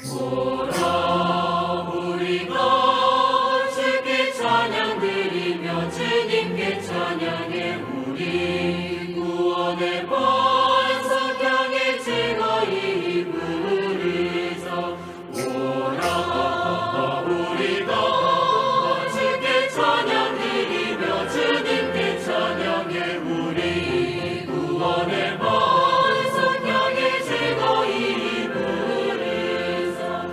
오라 우리가 주께 찬양 드리며 주님께 찬양해 우리 구원의 반석 향해 즐거이 부르자 오라 우리가 주께 찬양 드리며 주님께 찬양해 우리 구원의 반석 향해 즐거이 부르자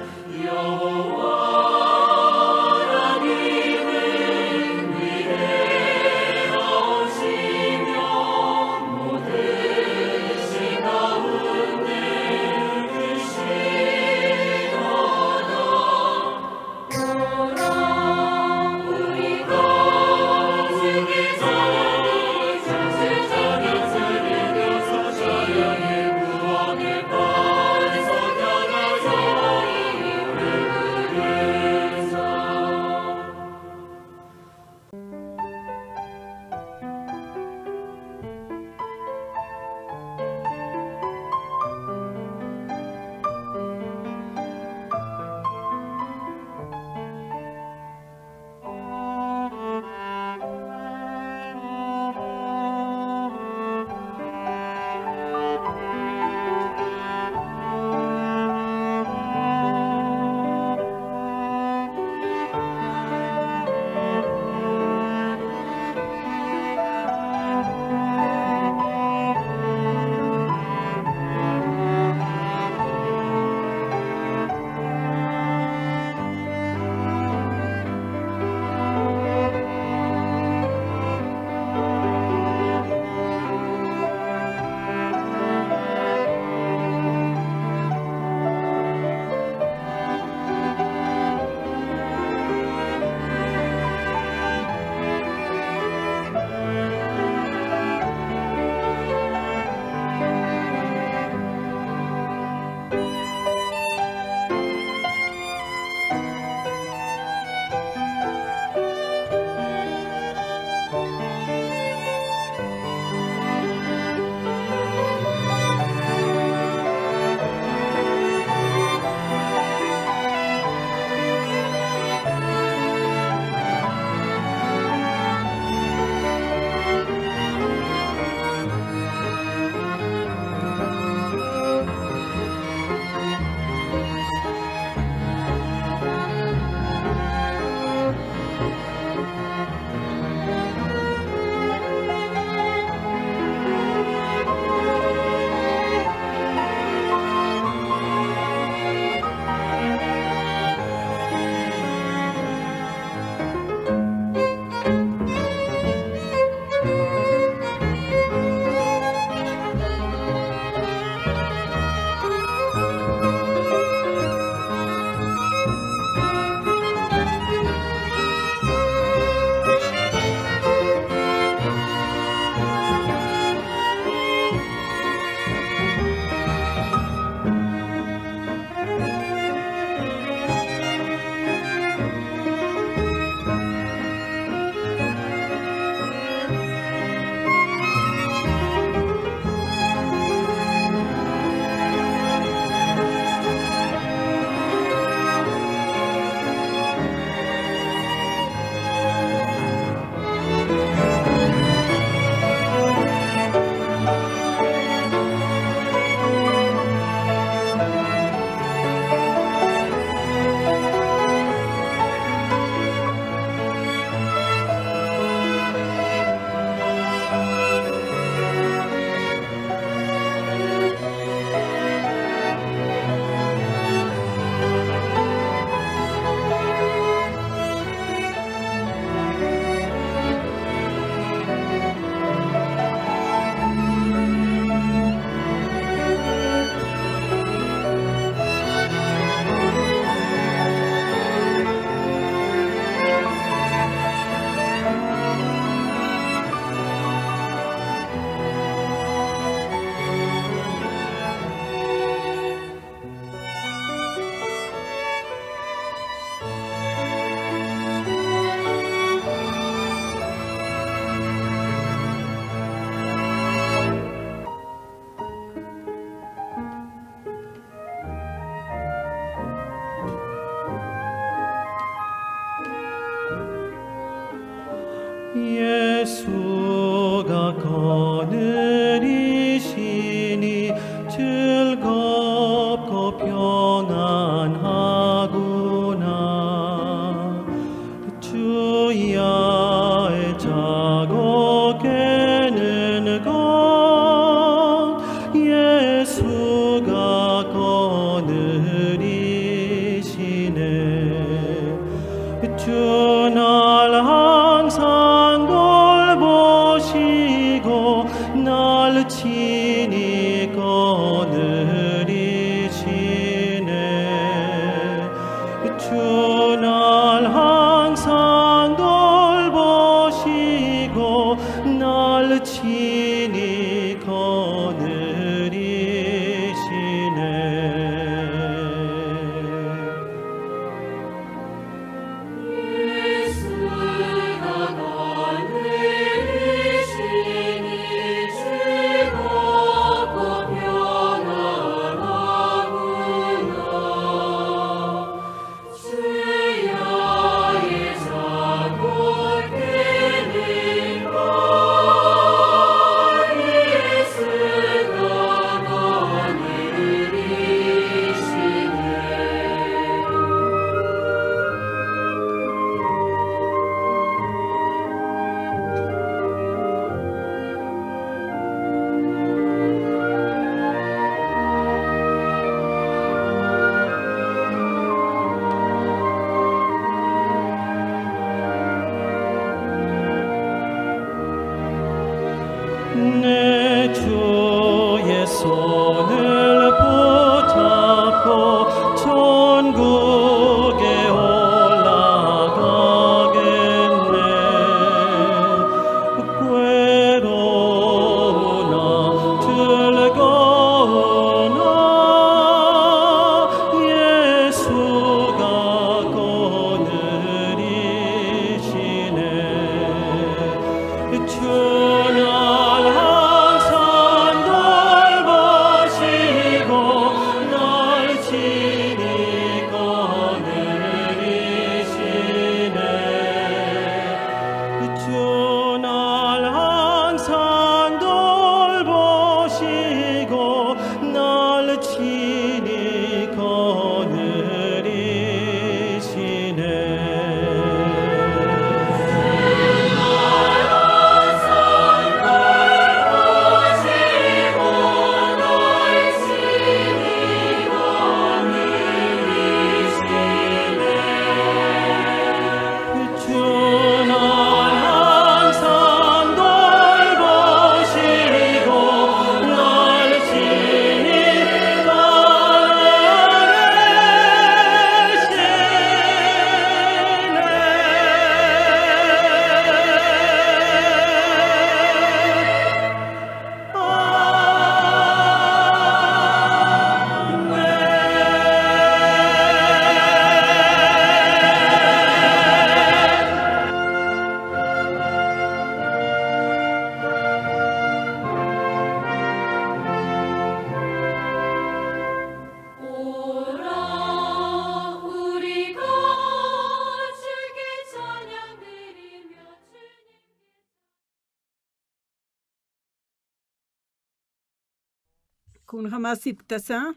kun hamasip tasa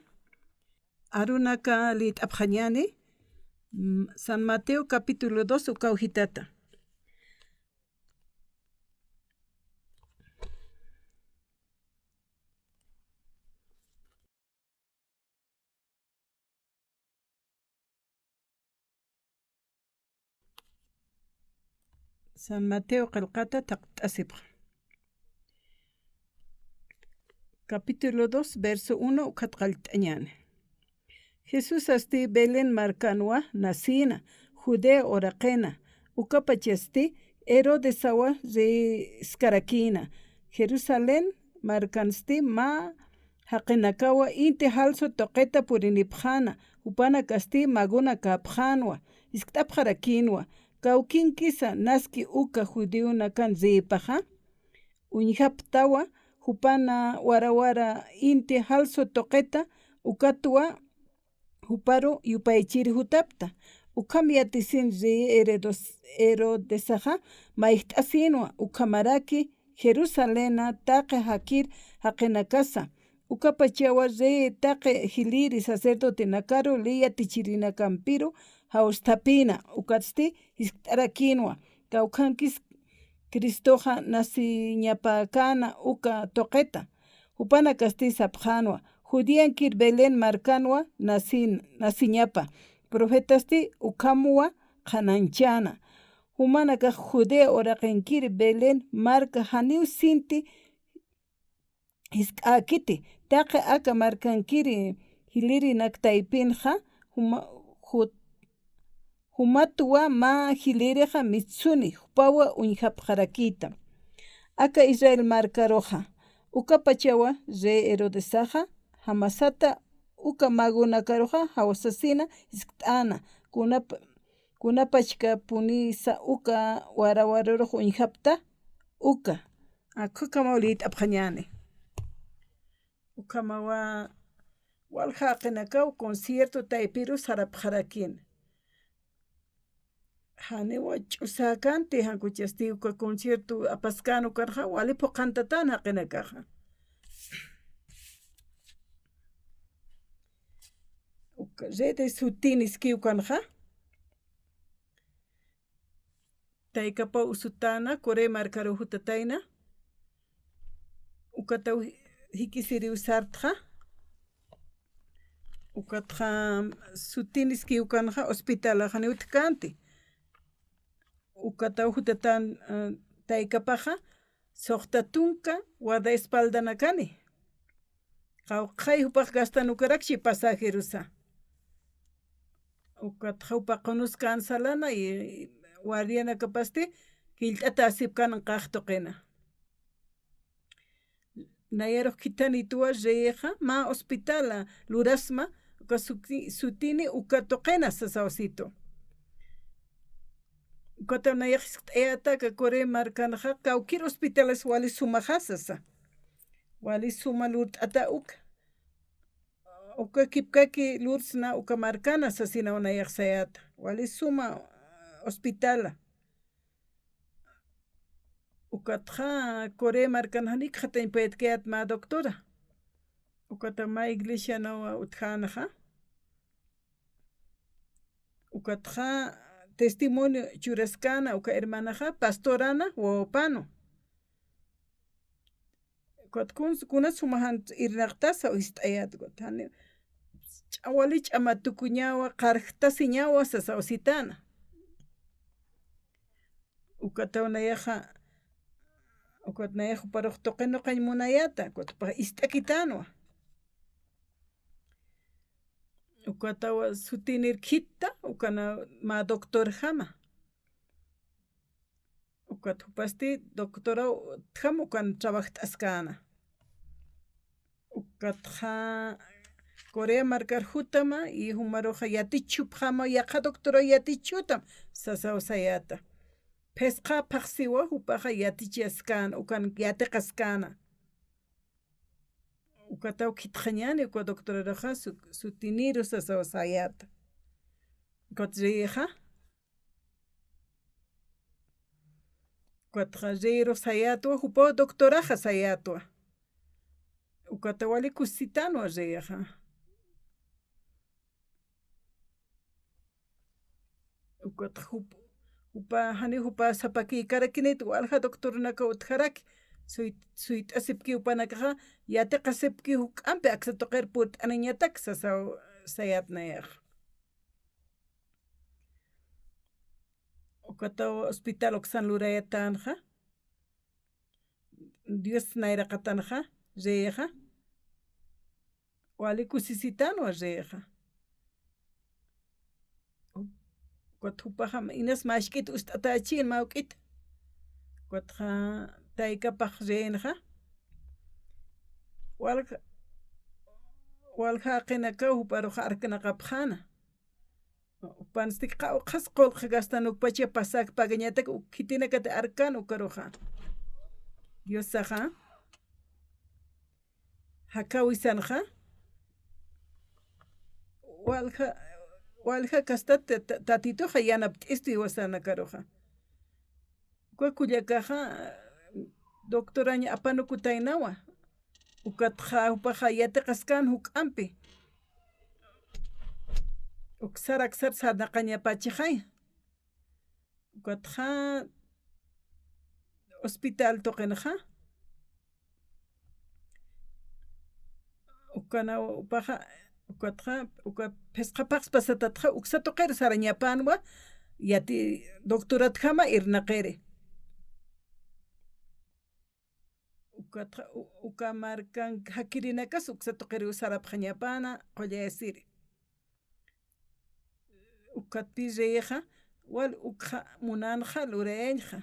arunaka lit abjañani San Mateo capítulo 2 ukaujitata. San Mateo qalqata taqtasibqa. Capítulo 2 verso 1 ukatqalt'añani. Jesús asti Belén marcanwa nacina Judea oraqena ukapachasti Herodesawa re skarakina Jerusalén marcansti ma haqinakawa inti halso toqeta purinipjana upana kasti maguna kapjanwa isk'tapjarakinwa kawkin kisa naski uka judiuna kan zipaja uñhaptawa upana warawara inti halso toqeta ukatwa Uparo yupaychiri hutapta ukamiatisin ri Herodesaja maihtasinwa ukamaraki Jerusalena taqe hakir haqinakasa ukapachawa re taqe hiliri sacerdote nakaro liya tichirina kampiru haustapina ukasti iskarakinwa kaukankis Cristoja nasiñapakana uka toqeta upana kasti sapjanwa Judiankir Belén marcanwa nasiñapa profetasti ukamwa qananchana humanaka Judea oraqenkir Belén marca haniu sinti isk'akiti taqe aka markankiri hiliri naktaypinja humatuwa ma hiliriqa mitsuni hupawa uñhapqarakita aka Israel marcaroja ukapachawa re Herodesaja hamasata uka magunakaroja hawasasina isk't'ana kunapachka punisa uka warawaroroja uñhapta uka akukamaw lit'apjañani ukamawa walhaqinakaw concierto taypiru sarapqarakin haniwa ch'usakanti hankuchasti uka concierto apaskano karja walipu qantatana haqinakaja rede sutinis kiwkanja taykapa usutana kore markaro hutatayna ukataw hikisiri usartja ukatja sutinis kiwkanja hospital haniwtkanti ukataw hutatan taykapaja soqtatunka wada espaldanakani qay hupaq gastanukarakshi pasajerusa ukatjawpa qunuskan salana y guardiana kapasti killt'ata asipkanan qaqtoqina nayaruq kitani tuwa reyeja ma hospitala lurasma uka sutini uka toqena sasawsito ukata nayaq t'ayataka kore markanaja kawkir hospitales wali sumajasasa wali suma lurt'ata uka kipkaki lursna uka markana sasina unayaq sayata wali suma hospitala ukatja kore markanjani qhataynpayat ma doctora ukata ma iglesia nawa utjanaja ukatja testimonio churaskana uka hermanaja pastorana wawapano kuna sumajan irnaqtasa ist'ayatgut hani ch'awali ch'amatukuñawa qarqtasi ñawa sasawsitana ukatawnayaqja ukatnayaq paruq toqeno qañ munayata ukatpa ist'akitanwa ukatawa sutinir khita ukana ma doctor jama ukat hupasti doctora tjama ukan trabajt'askana ukatja Corea marcar jutama y humaroja yatichup jama yaqa doctora yatichutam sasawsayata pesqa paqsiwa hupaqa yatichiaskana ukan yatiqaskana ukataw kitqañani uka doctoraraja sutiniru sasawsayata ukatriqa ukatqa riru sayatwa hupawa doctoraja sayatwa ukatawali kusitano ajeja. Ukat hupa hani hupa sapaki karakinit walha doctor naka utharaki. Suit asipki upanakaja yate kasipki hukampe aksatoqer put anañatak sayatnayaj. Ukataw hospital oksan lurayatanja. Dios nairaqatanja reja. Wali kusisitano reja. Kutupaja inas mashkit ustatachin maukit. Kutja taykapaj renja. Walja qinaka uparuja arkanaqapjana. Upanstik qas qolqa gastan ukpacha pasak pagañatak ukitinakata arkan ukaruja. Diosaja. Hakawisanja. Walja kastat tatitoja yanaptisti wasana karuja. Kuyakullakaja doctoraña apanukutaynawa. Ukatja upaja yate kaskan hukampi. Uksarak sanaqaña pachijay. Ukatja hospital toqenaja. Ukana upaja ukatja pesqapaqs pasatatja uksatoqer sarañapanwa yati doctoratjama irnaqere. Ukamarkan hakirinakas uksatoqer usarapjañapana qolla ukatpi reja wal ukja munanja lureñja.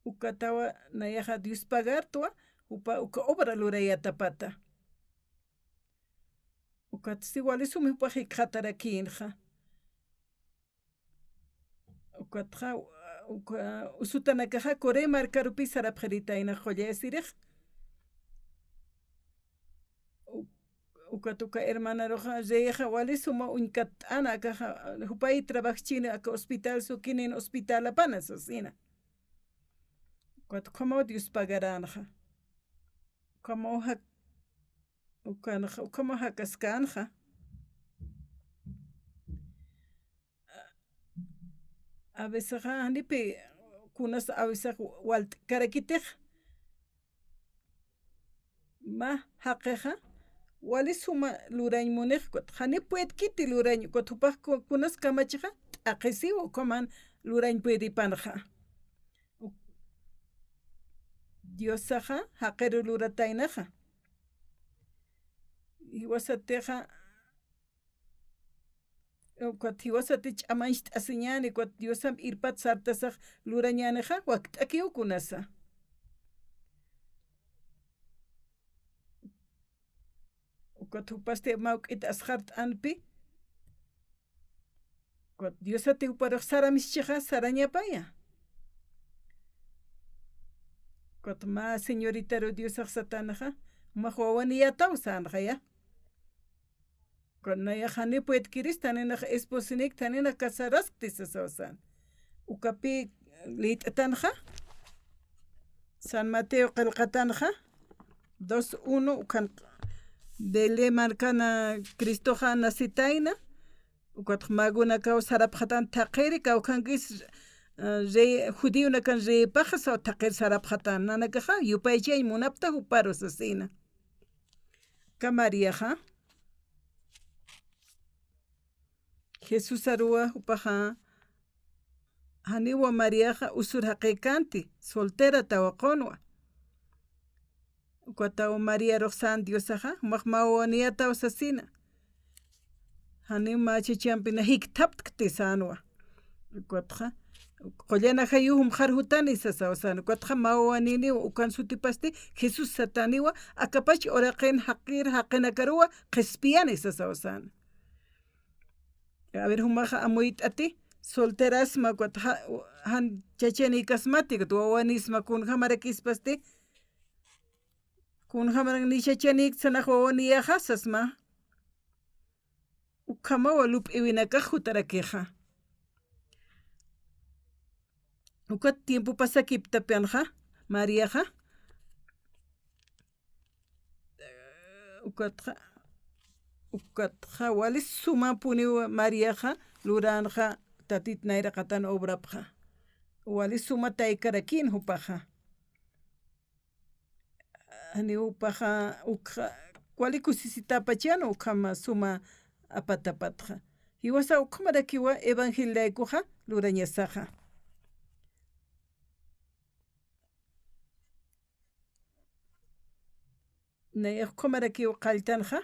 Ukatawa nayaja Dios pagartua uka obra lurayatapata. Ukatsi walisumi upaji qatarakinja. Ukatja usutanakaja Corea markarupi sarapjaritaina joya esirij. Ukatuka hermana roja reja walisuma unkatana kaja hupai trabajchina aka hospital sukinin hospital apana sosina. Como Dios pagaranja. Como hakaskanja. A veces nipe kunas a veces walt karakitej. Ma hakeja walisuma lurañ munejkot. Hani puede kiti lurañ kot hupas kunas kamachija akesivo coman lurañ puede panja. Diosaja hakeru luratainaja. Iwasateja Kwatiwasatich amaist asiñani kwat diosam irpat sartasaj lurañaneja waktaki ukunasa. Kwat hupaste maukit ashart anpi. Kwat diosate uparoj saramischija sarañapaya. Kwat ma señorita ro diosaj satanaja mahwawani yatawsanja ya. Cuando ya jani puede kiris tanina esposinik tanina kasarask tisasosan. Ukapi lit tanja. San Mateo qalqatanja. 2:1 ukan dele marcana Cristoja nasitaina. Ukat maguna kaw sarapjatan taqiri kaw kankis judío na kan pajas o taqir sarapjatan nanakaja yupaychay munapta uparos asina. Kamariaja. Jesús arua upaja haniwa Mariaja usur haqiqanti soltera tawakonwa. Ukatawa María Roxan Diosaja mahmawaniya tawsasina. Hanima chichampina hiktaptkti sanwa. Ukatja qollana hayuhum kharhutani sasawsan. Ukatja mawanini ukan sutipasti Jesús sataniwa akapach oraqen haqir haqinakarua qispiani sasawsan. A ver, humaja amuit ati solteras ma kwat han chacheni kasmati tu wanis ma kun hamara kispasti kun hamara ni chacheni sana wani ya hasas ma ukama walup iwina ka jutarakeja ukat tiempo pasa kipta penja María ja ukatja walis suma puniwa Mariaja luranja tatit naira katan obrapja walis suma taikarakin hupaja ani upaja wali kusisitapachiano ukama suma apatapatja hiwasa ukamarakiwa evangeliaikuja lurañasaja nayaqkomarakiwa qaltanja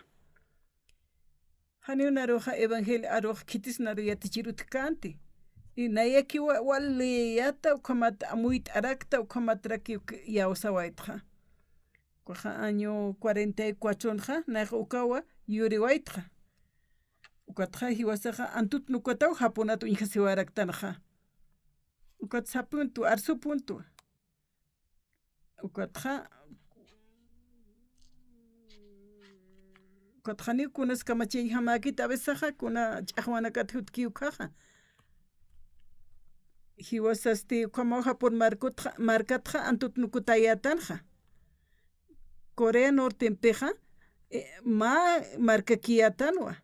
hani unaroja evangelio aroj kitis naru yatichirutkante y nayakiwa waliyata ukamata amuit arakta ukamatraki yawsawaitja kuja año 44 ja naja ukawa yuriwaitja ukatja hiwasaja antut nukataw hapunatu injasiwaraktanja ukat sapuntu arsupuntu ukatja katjani kunas kamachay hamakita avesaja kuna ch'aqwanakat hutkiukaja hiwasasti ukamaja por markatja antut nukutayatanja Corea Nortempeja ma markakiyatanwa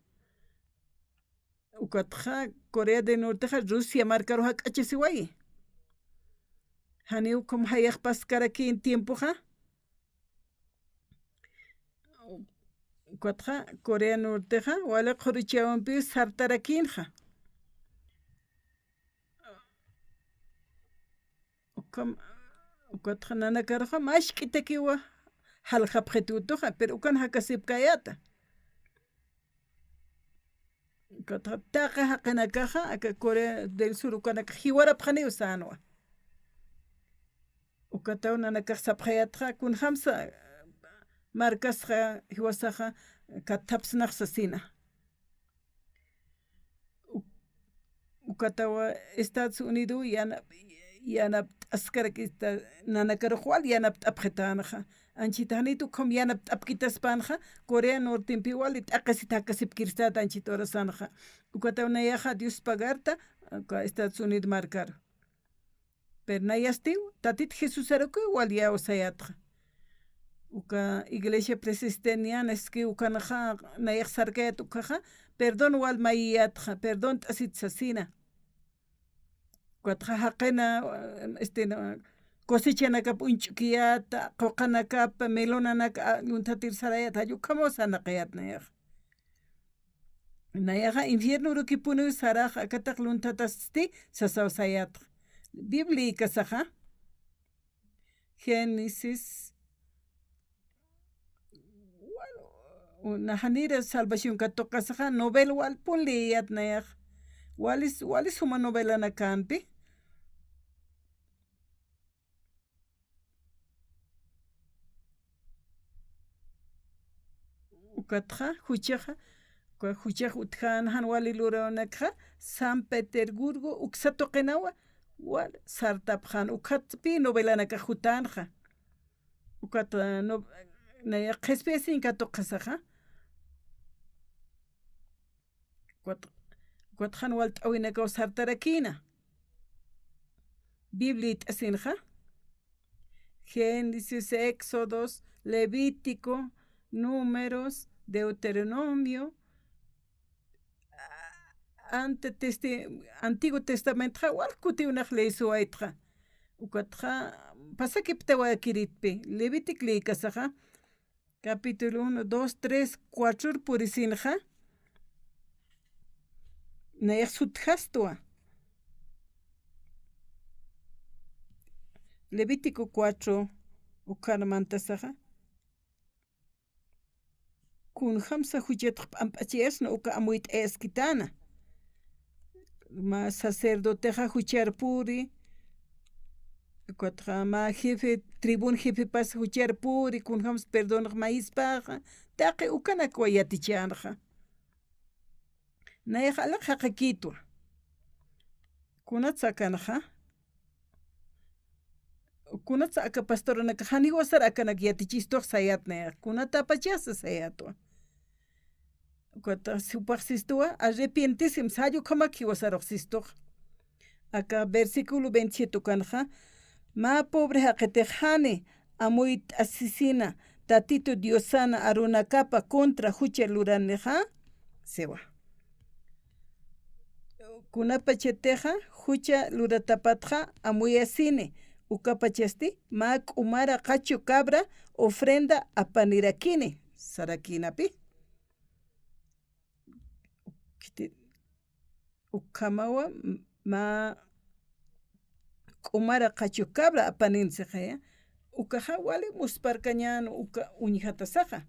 ukatja Corea del Norteja Rusia markaroja k'achisiwayi hani ukam hayaqpas karakin tiempoja ukatja Corea Norteja wala qhurichawanpi sartarakinja ukatja nanakaroja mashk'itakiwa halqapqitutuja pero ukan hakasipkayata ukatja taqa haqinakaja aka Corea del Sur ukanaka hiwarapqaniw sanwa ukataw nanakaq sapqayatqa kunhamsa markasqa hiwasaqa katapsnaqsa sina ukatawa Estados Unidos yanap t'askaraqista nanakaruq wal yanap t'apqitanaja anchita hanitu khum yanap t'apkitaspanja Corea Nortempi wali t'aqasita hakasipkirsata anchita orasanaja ukataw nayaja Dios pagarta Estados Unidos markaro pero nayastiu tatit Jesús araku wali yawsayatqa uka iglesia presbiteriana eski ukanaja nayaq sarkayat ukaja perdón wal mayiyatqa perdón t'asitsasina ukatja haqina cosechanakap unch'ukiyata qoqanakapa melonanaka luntatirsalayata ayukamawsa naqayat nayaq nayaqa infierno rukipuni saraq akataq luntatasti sasawsayatqa Biblia kasaja Génesis najanira salvación katoqasaja novela walpun leyat nayaq walis huma novela nakanpi ukatja huchaja utjanajan wali lurawanaqa San Petersburgo uksatoqinawa wal sartapjan ukatpi novelanaka jutanja ukata nayaq qhispiyastin katoqasaja ukatjan wal t'awinakaw sartarakina Biblia t'asinja Génesis, Éxodos, Levítico, Números, Deuteronomio, Antiguo Testamento wal kutiwnaq leysuwaytqa ukatqa pasakiptawa kiritpi Levític leykasaja capítulo 1, 2, 3, 4 purisinja nayaq sutjastuwa Levítico 4 ukarmantasaja kun hamsa hujatq p'amp'achiyasna uka amuyt eskitana ma sacerdoteja hucharpuri ukatqa ma jefe tribun jefe pas hucharpuri kun hams perdonaq maíspaqa taqi ukanakwa yatichanqa nayaq alaq haqakitwa kunatsa kanaja kunatsa aka pastoranaka haniwasar akanak yatichistuq sayat nayaq kunata apachasa sayatwa ukata supaqsistuwa arrepientisim sayu kamaki wasaroqsistuq aka versículo 27 kanja ma pobre haqetejani amuyt asisina tatito Diosana arunakapa contra hucha luraneja sewa. Kunapa cheteja hucha luratapatja amuyasine ukapachasti mak umara cacho cabra ofrenda apanirakine sarakinapi. Ukamawa ma umara cacho cabra apaninseja ukaja wali musparkañan uka uñijatasaja.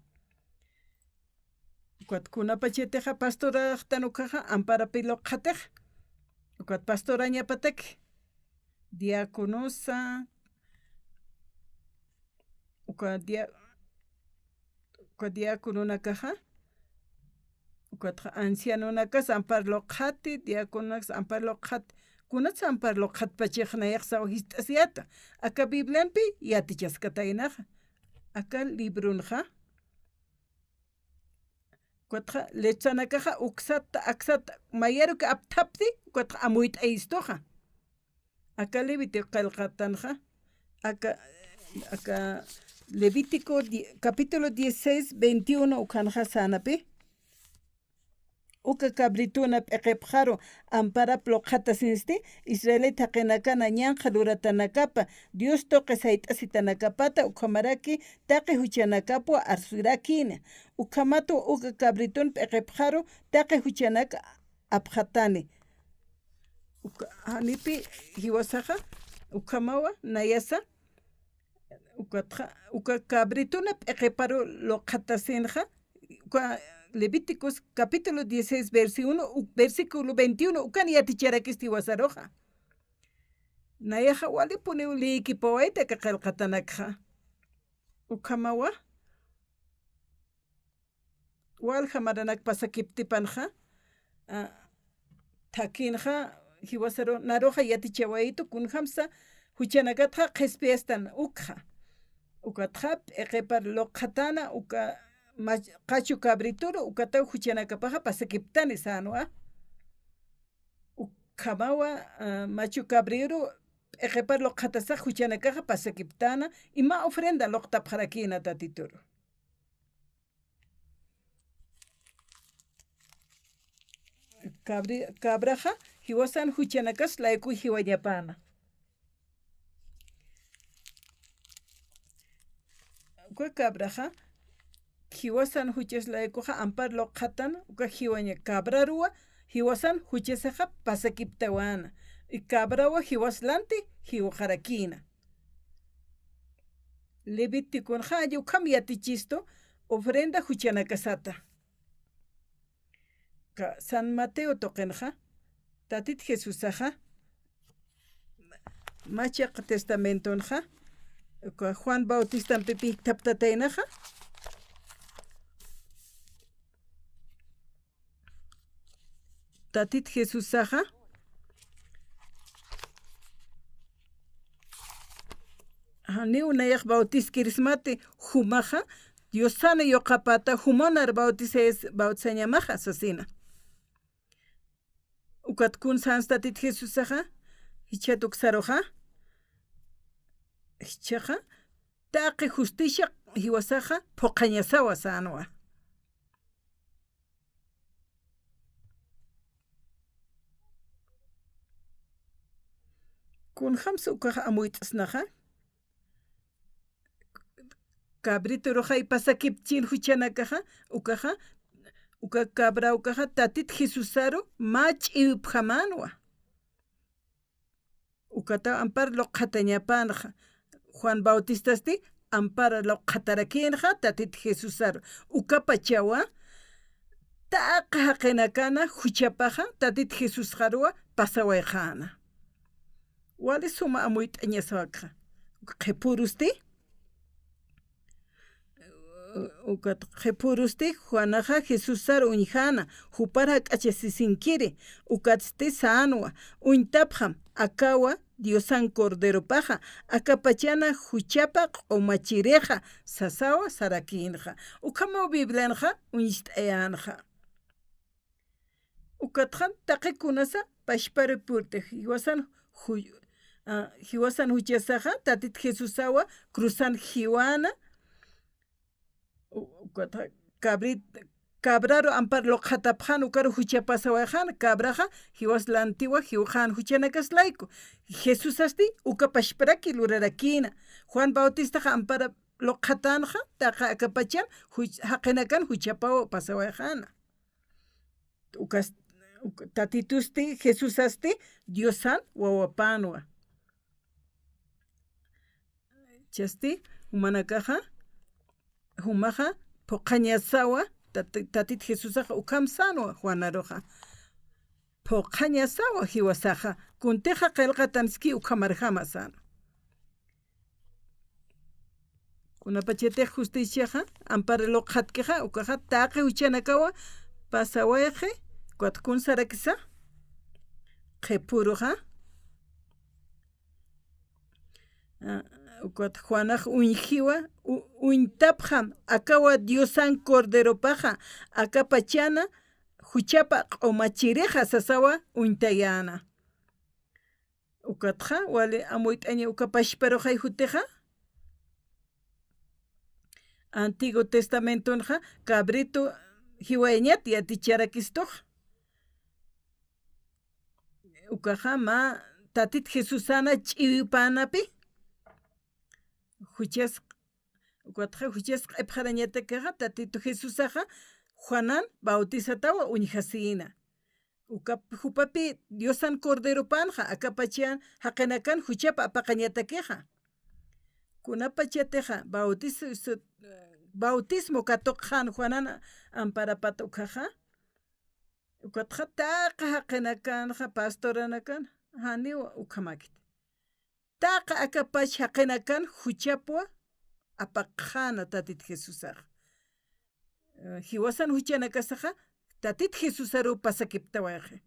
Ukat kunapa cheteja pastora tanukaja ampara pilo katej. Ukat pastora ñapatek diaconosa uka diaconona caja ukat ancianona casa amparlo khati diaconas amparlo khat kunat amparlo khat pachejna yaxsa histasiata aka biblanpi yatichaskatainaja aka librunja Kuatra lechana caja uxata axata mayero que aptapti kuatra amuit eistoja acá Levítico calcatanja acá Levítico capítulo 16 21 ukanja sanapi uka cabrituna peqepjaro ampara plojata sinsti israelita qenakana ñanja luratanakapa Dios toque saitasitanakapata ukamaraki taqi huchanakapo arsurakina ukamato uka cabritun peqepjaro taqi huchanaka apjatani hanipi hiwasaja ukamawa nayasa uka cabrituna peqeparo lojatasinja Levíticos capítulo 16 versículo 21 ukan yaticharakisti wasaroja nayaja wali pune uliki poeta kakalkatanakja ukamawa wal jamaranak pasakiptipanja takinja hiwasaro naroja yatichawaito kun hamsa huchanakatja qespiestan ukatja eqepar lokatana uka cacho cabrituro ukata huchanakapaja pasakiptani sanua ukamawa machu cabrero eqepar lokatasa huchanakaja pasakiptana ima ofrenda loktapjarakina tatituro cabraja hiwasan huchanakas laiku hiwayapana uka cabraja hiwasan huches laikuja ampar lokatan uka hiwaña cabrarua hiwasan huchesaja pasakiptawana y cabrawa hiwaslanti hiwajarakina Levítico hayu kamyatichisto ofrenda huchanakasata ka San Mateo toqenja tatit Jesusaja machaq testamentonja ka Juan Bautista pipi taptatainaja tatit Jesusaja hani unayaq bautis kirismate humaja Diosana yoqapata humonar bautisañamaja sasina ukatkun sans tatit Jesusaja hichatuk saroja hichaja taqi justicia hiwasaja poqañasawa sanwa kun hamsa ukaja amuitasnaja cabrito roja y pasakipchin huchanakaja uka cabra ukaja tatit Jesusaro mach ipjamanwa ukata ampar loqatañapanja Juan Bautistasti ampara loqatarakinja tatit Jesusaro ukapachawa taqa qenakana huchapaja tatit Jesusjarwa pasawayjana wali suma amuit'añasawakja qhipurusti ukat qhipurusti Juanaja Jesusaro uñjana hupara k'achasisinkiri ukatsti sanwa uñtapjam akawa Diosan Cordero paja akapachana huchapa q'umachireja sasawa sarakinja ukama biblenja uñist'ayanja ukatjan taqikunasa pashparipurte hiwasan huchasaja tatit Jesusawa cruzan hiwana ukata cabraro ampar lo khatapjan ukaro huchapasawajan cabraja hiwas la antigua hiujan huchanakaslaiko Jesús asti ukapashpraki lurarakina Juan Bautista ampara lo khatanja taqa akapachan haqinakan huchapao pasawajana ukas tatitusti Jesús asti Diosan wawapanwa chasti humanakaja humaja poqañasawa tatit Jesusaja ukamsanwa Juanaroja poqañasawa hiwasaja kunteja qillqatanski ukamarjamasano kunapachete justiciaja amparelo qhatkeja ukaja taqi uchanakawa pasawaje kuatkun sarakisa qepuruja ukat Juanaj unjiwa uintapjam akawa Diosan Cordero paja akapachana huchapa q'umachireja sasawa uintayana ukatja wale amoitaña ukapashparoja ihuteja Antiguo Testamentonja cabrito hiwañat yaticharakistoj ukaja ma tatit Jesusana ch'iwipanapi huchas ukatja huchas q'ipjarañatakaja tatito Jesusaja Juanan bautizatawa uñjasina hupapi Diosan Cordero panja akapachan haqinakan huchapa apaqañatakeja kunapachateja bautismo katoqjan Juanan amparapata ukaja ukatja taqa haqinakanja pastoranakan haniwa ukamakit taqa akapach haqinakan huchapwa apaqjana tatit Jesusaja hiwasan huchanakasaja tatit Jesusaru pasakiptawaje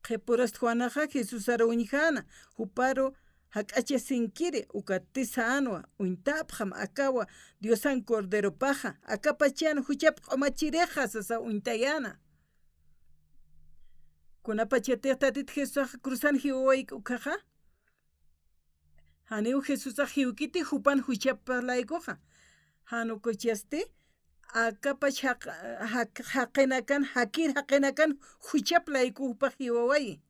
qepuras Juanaja Jesusaru uñjana huparo hak'acha sinkiri ukatisa anwa uintapjam akawa Diosan Cordero paja akapachana huchap q'umachireja sasa uintayana kunapachatej tatit Jesusaja cruzan hiwawayka ukaja haniw Jesusaja hiwkiti hupan huchapalaykuja hanukuchasti akapach haqinakan hakir haqinakan huchaplaykupa hiwaway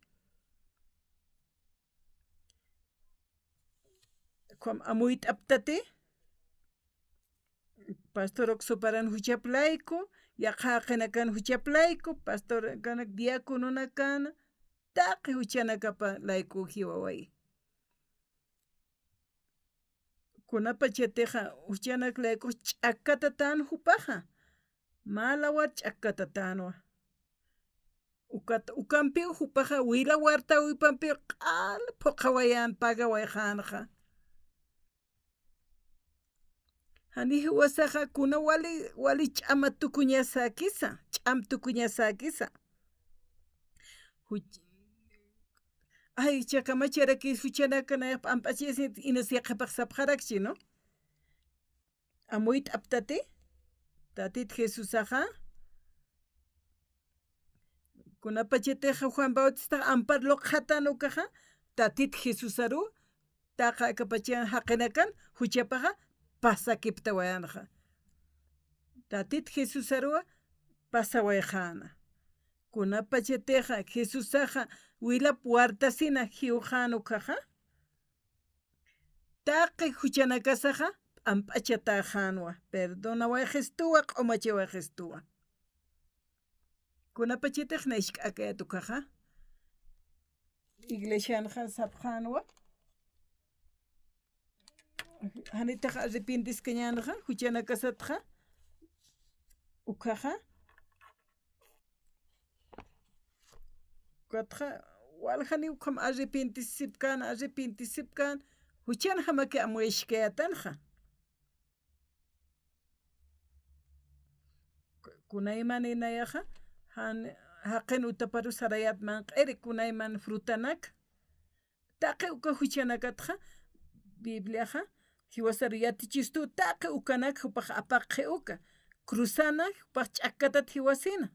Juan amuyt aptate pastor oksoparan huchaplayku yaqa haqinakan huchaplayku pastor kanak diaconuna kana taqi huchanakapa layku hiwaway kunapachateja huchanaklayku ch'akatatan hupaja malawar ch'akatanwa ukampi hupaja wila warta uypampi q'al phoqawayan pagawayjanja hani hiwasaja kuna wali ch'ama tukuñasakisa ch'am tukuñasakisa ay chakamacharaki huchanakanayaq p'amp'achisi inasiaqapaq sapqarakchi no amuyt aptate tatit Jesusaja kunapachateja Juan Bautista amparlo qhatanukaja tatit Jesusaru taqa akapachan haqinakan huchapaja pasakiptawayanja tatit Jesusaruwa pasawayjana kunapachateja Jesusaja wilap wartasina hiujanukaja taqi huchanakasaja p'amp'achatajanwa perdonaway gestuwa q'umachaway gestuwa kunapachetej nishk'akayatukaja iglesianja sapjanwa hanitaja arrepintiscañanaja huchanakasatja ukaja katja waljani ukam arrepintisipkan huchan hamake amueshkayatanja kunaymaninayaja haqin utaparu sarayat manq'iri kunayman frutanak taqi uka huchanakatja Bibliaja hiwasaru yatichistu taqi ukanak hupaq apaqi uka cruzanak hupaq ch'akatat hiwasina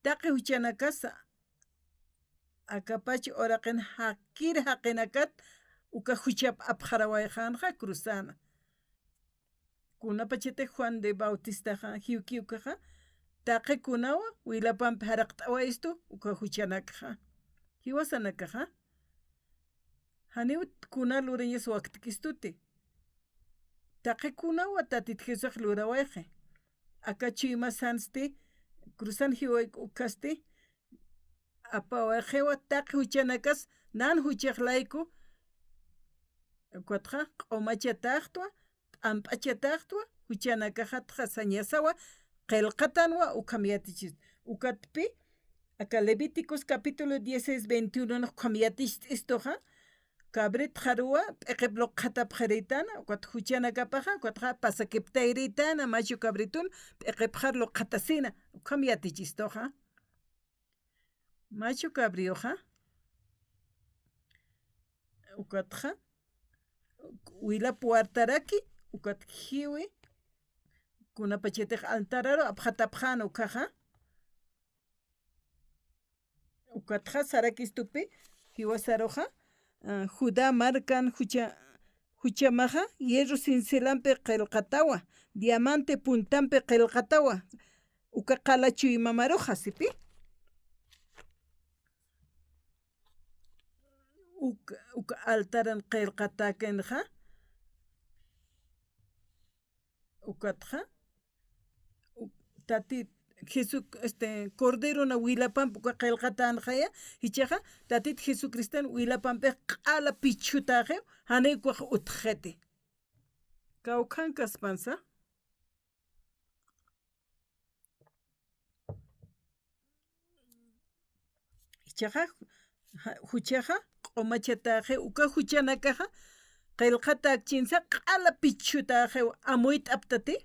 taqi huchanakasa akapachi oraqin hakir haqinakat uka huchap apqarawayjanja cruzana kuna pachete Juan de Bautista hiukiukaja taqe kunawa wilapan haraqtawa esto uka huchanakaja hiwasanakaja haniwit kuna lureñas waktikistuti taqe kunawa tatit Jesús lurawaje acá chima sansti cruzan hiway ukasti apawajewa taqe huchanakas nan huchaqlayku cuatro q'umachataqtwa t'amp'achataqtwa huchanakajatqa sañasawa qelqatanwa ukhamyatichis ukatpi acá Levíticos capítulo 16:21 no khamyatish istoja cabrit jarua p'eqeplo qhatapqaritana cuat huchanakapaja cuatqa pasakiptayritana machu cabritun p'eqepjarlo qhatasina ukhamyatichistoja machu cabrioja ukatqa wila puartaraki ukat hiwi kuna pachete altararo apjatapjano kaja ukatja sarakistupi hiwasaroja Judá marcan huchamaja hierro cincelampe qelqatawa diamante puntampe qelqatawa uka qalachu imamaroja sipi uka altaran qelqatakenja ukatja tatit Jesús cordero na wilapan puka qelqatan jaya hichaja tatit Jesucristán wilapan pe qala pichutaje hane kwa utjete kaukan kaspansa hichaja huchaja q'umachataje uka huchanakaja qelqatak chinsa qala pichutaje amoit aptate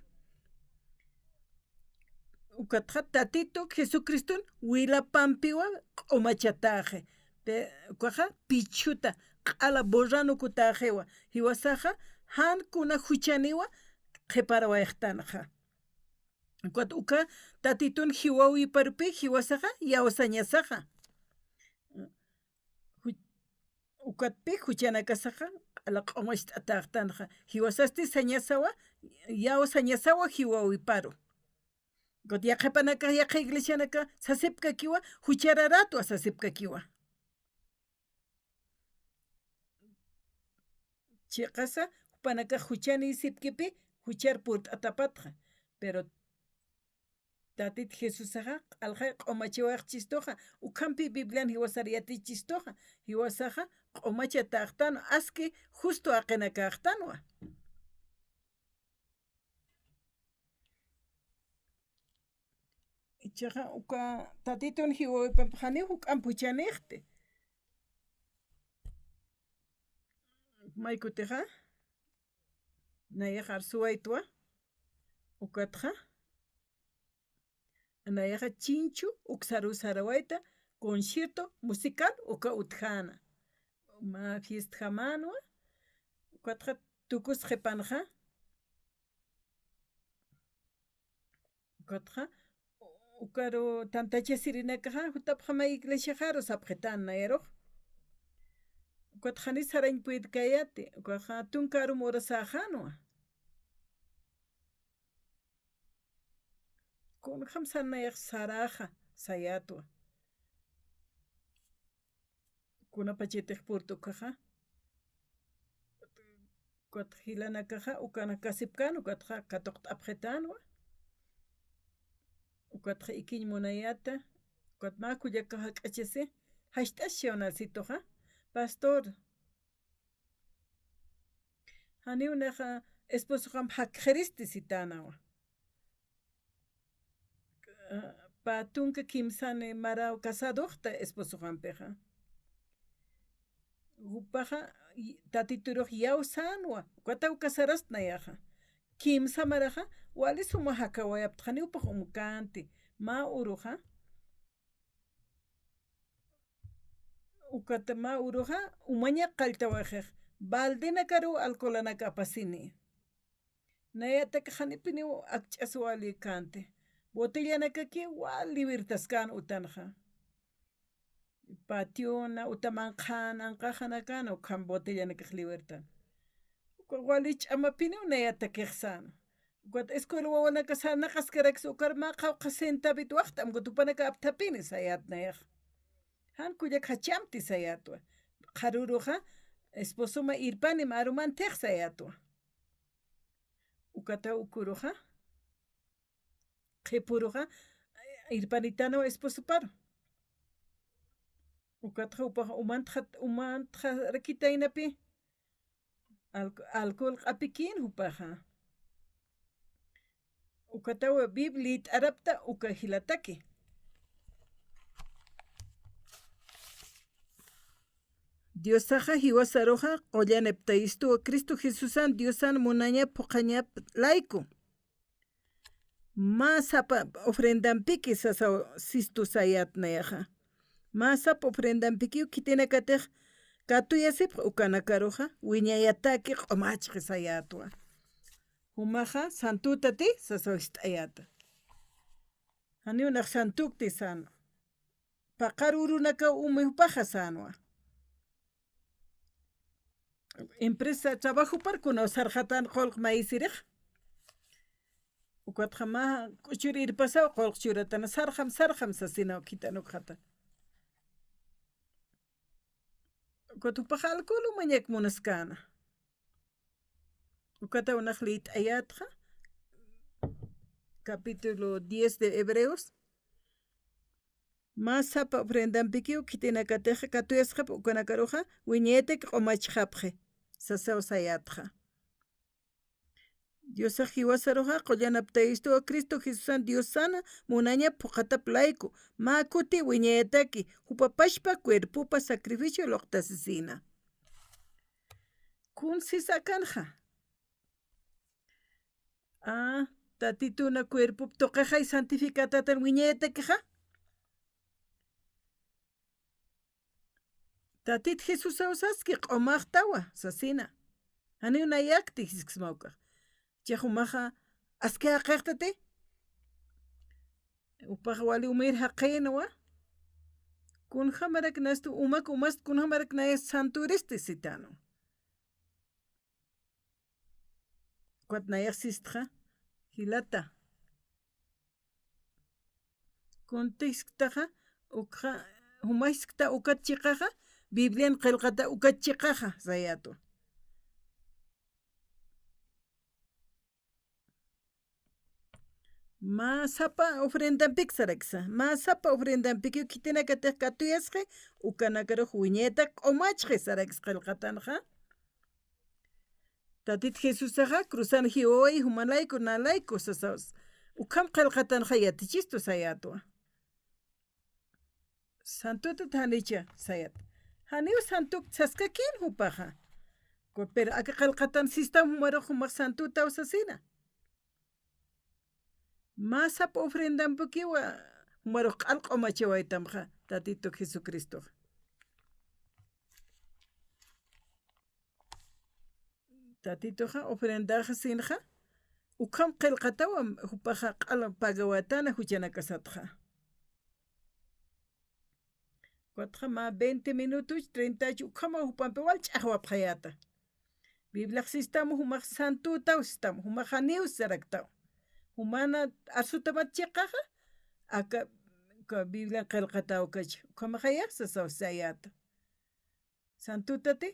ukatja tatito Jesucristo wilapampiwa q'umachataje pe kwaja pichuta qala borrano kutajewa hiwasaja han kuna huchaniwa qeparawayqtanaja kuat uka tatitun hiwawi parpi hiwasaja yawasañasaja ukatpi huchanakasaja ala q'umachtataqtanaja hiwasasti sañasawa yawasañasawa hiwawi paro God ya qepanaka ya iglesianaka sasipka kiwa huchararato sasipka kiwa chiqasa panaka huchani sipkipi huchar purt atapatja pero tatit Jesusaja alja q'umachiwaq chistoja ukampi biblian hiwasariati chistoja hiwasaja q'umachataqtano aski justo aqenakaqtanwa chaja uka tatitun hiwawi pampajani huk'ampuchanejte maykuteja nayajar suwaitwa ukatja nayaja chinchu uksaru sarawaita concierto musical uka utjana ma fiesta manwa ukatja tukus qepanja ukatja ukaro tantache sirinakaja hutapjama iglesia jaro sapjetan naero ukatjani sarañ puid kayate ukaja tunkaru morasajanwa con hamsanayaq saraja sayatwa kuna pachetej purtukaja kat hilanakaja ukana kasipkan ukatja katoq t'apjetanwa ukatja ikiñ munayata ukatma kuyakaja k'achese hasht'ashiwnasitoja pastor haniwnaja esposojan pjaqjeristi sitanawa patunka kimsane maraw casadojta esposojanpeja upaja tatituruj yawsanwa ukataw casarasnayaja kimsa maraja wali suma hakawayaptjani upaj umkanti ma uruja ukata ma uruja umaña qaltawajej baldena karu alcoholana apasini nayataka janipini akch'as wali kante botellanakaki wali wirtaskan utanja pationa utamanqan anqajanakana ukhan botellanakaj libertad wali ch'amapini unayata qeqsana Quat escuela wawana kasana kaskerex ukar ma qawqasenta bit waqtam kutupanaka aptapini sayat nayaq. Han kuyak hachamti sayatwa. Qaruruqa esposuma irpani maruman teq sayatwa. Ukata ukuruqa qhipuruqa irpanitano esposuparo. Ukatqa upaqa umantqa rakitaynapi alcohol q'apikin upaqa. Ukatawa biblit arapta ukahilataki. Diosaqa hiwasaruqa qollanepta istuwa Cristo Jesusan Diosan munaña puqañap laiku. Masapa ofrendampiki sasa sistu sayat nayaqa. Masapa ofrendampiki kitinakatiq katuyasip ukanakaruqa wiñayataki q'umachqi sayatwa. Humaqa santutati sasa istayata. Haniunaq santukti sano. Paqarurunaka umiupaqa sanwa. Empresa trabajo parkuna sarjatan qolq maisiriq. Ukatqa ma kuchurir pasaw qolq churatana sarjam sasina kitanuqata. Ukatupaqa alcohol mañak munaskana. Ukata unaqlit ayatqa capítulo 10 de Hebreos. Masapa ofrendampiki kitinakatiqa katuyasqa ukanakaruqa wiñaytek q'umachqapqi sasaw sayatqa. Diosaq hiwasaruqa qollanapta istuwa Cristo Jesusan Diosana munaña puqatap layku ma kuti wiñayataki hupapashpa cuerpupa sacrificio loqtasisina. Kun sisa kanja. Tatituna cuerpo toqaqa y santificatatan wiñayatakiqa. Tatit Jesus ausaski q'umaqtawa sasina. Hani una yakti hiskismawqa. Chahumaqa askia qeqtate. Upaqa wali umir haqinwa. Kun hamarak nastu umak umast kun hamarak na es santuristi sitano. Kwat na yaksistqa hilata. Kun tisktaqa ukha humaiskta ukatchiqaqa Biblian qillqata ukatchiqaqa sayatu. Masapa ofrendampik saraksa. Masapa ofrendampik kitinakatiq katuyasqi ukanakaruq wiñayta q'umachqi saraksa qillqatanqa. Tatit Jesusaqa cruzan hiwaway humanlayku nalayku sasaws. Ukham qillqatanqa yatichistu sayatwa. Santuta thanicha sayat. Haniu santuk saskakin hupaqa. Pero aka qillqatan sistam humaruq humaq santuta usasina. Masapa ofrendampukiwa humaruq q'alq'umachawaytamqa Tatito Jesucristo. Tatitoqa ofrendaqa sinqa ukham qillqatawa hupaqa q'ala pagawatana huchanakasatqa. Cuatqa ma 20 minutos 30 ukhama hupampi walch'aqwapqayata. Biblia sistam humaq santuta sistam humaq haniu saraktaw. Humana asutamatchiqaqa aka Biblia qillqataw kach ukhamaqa sasaw sayata. Santutati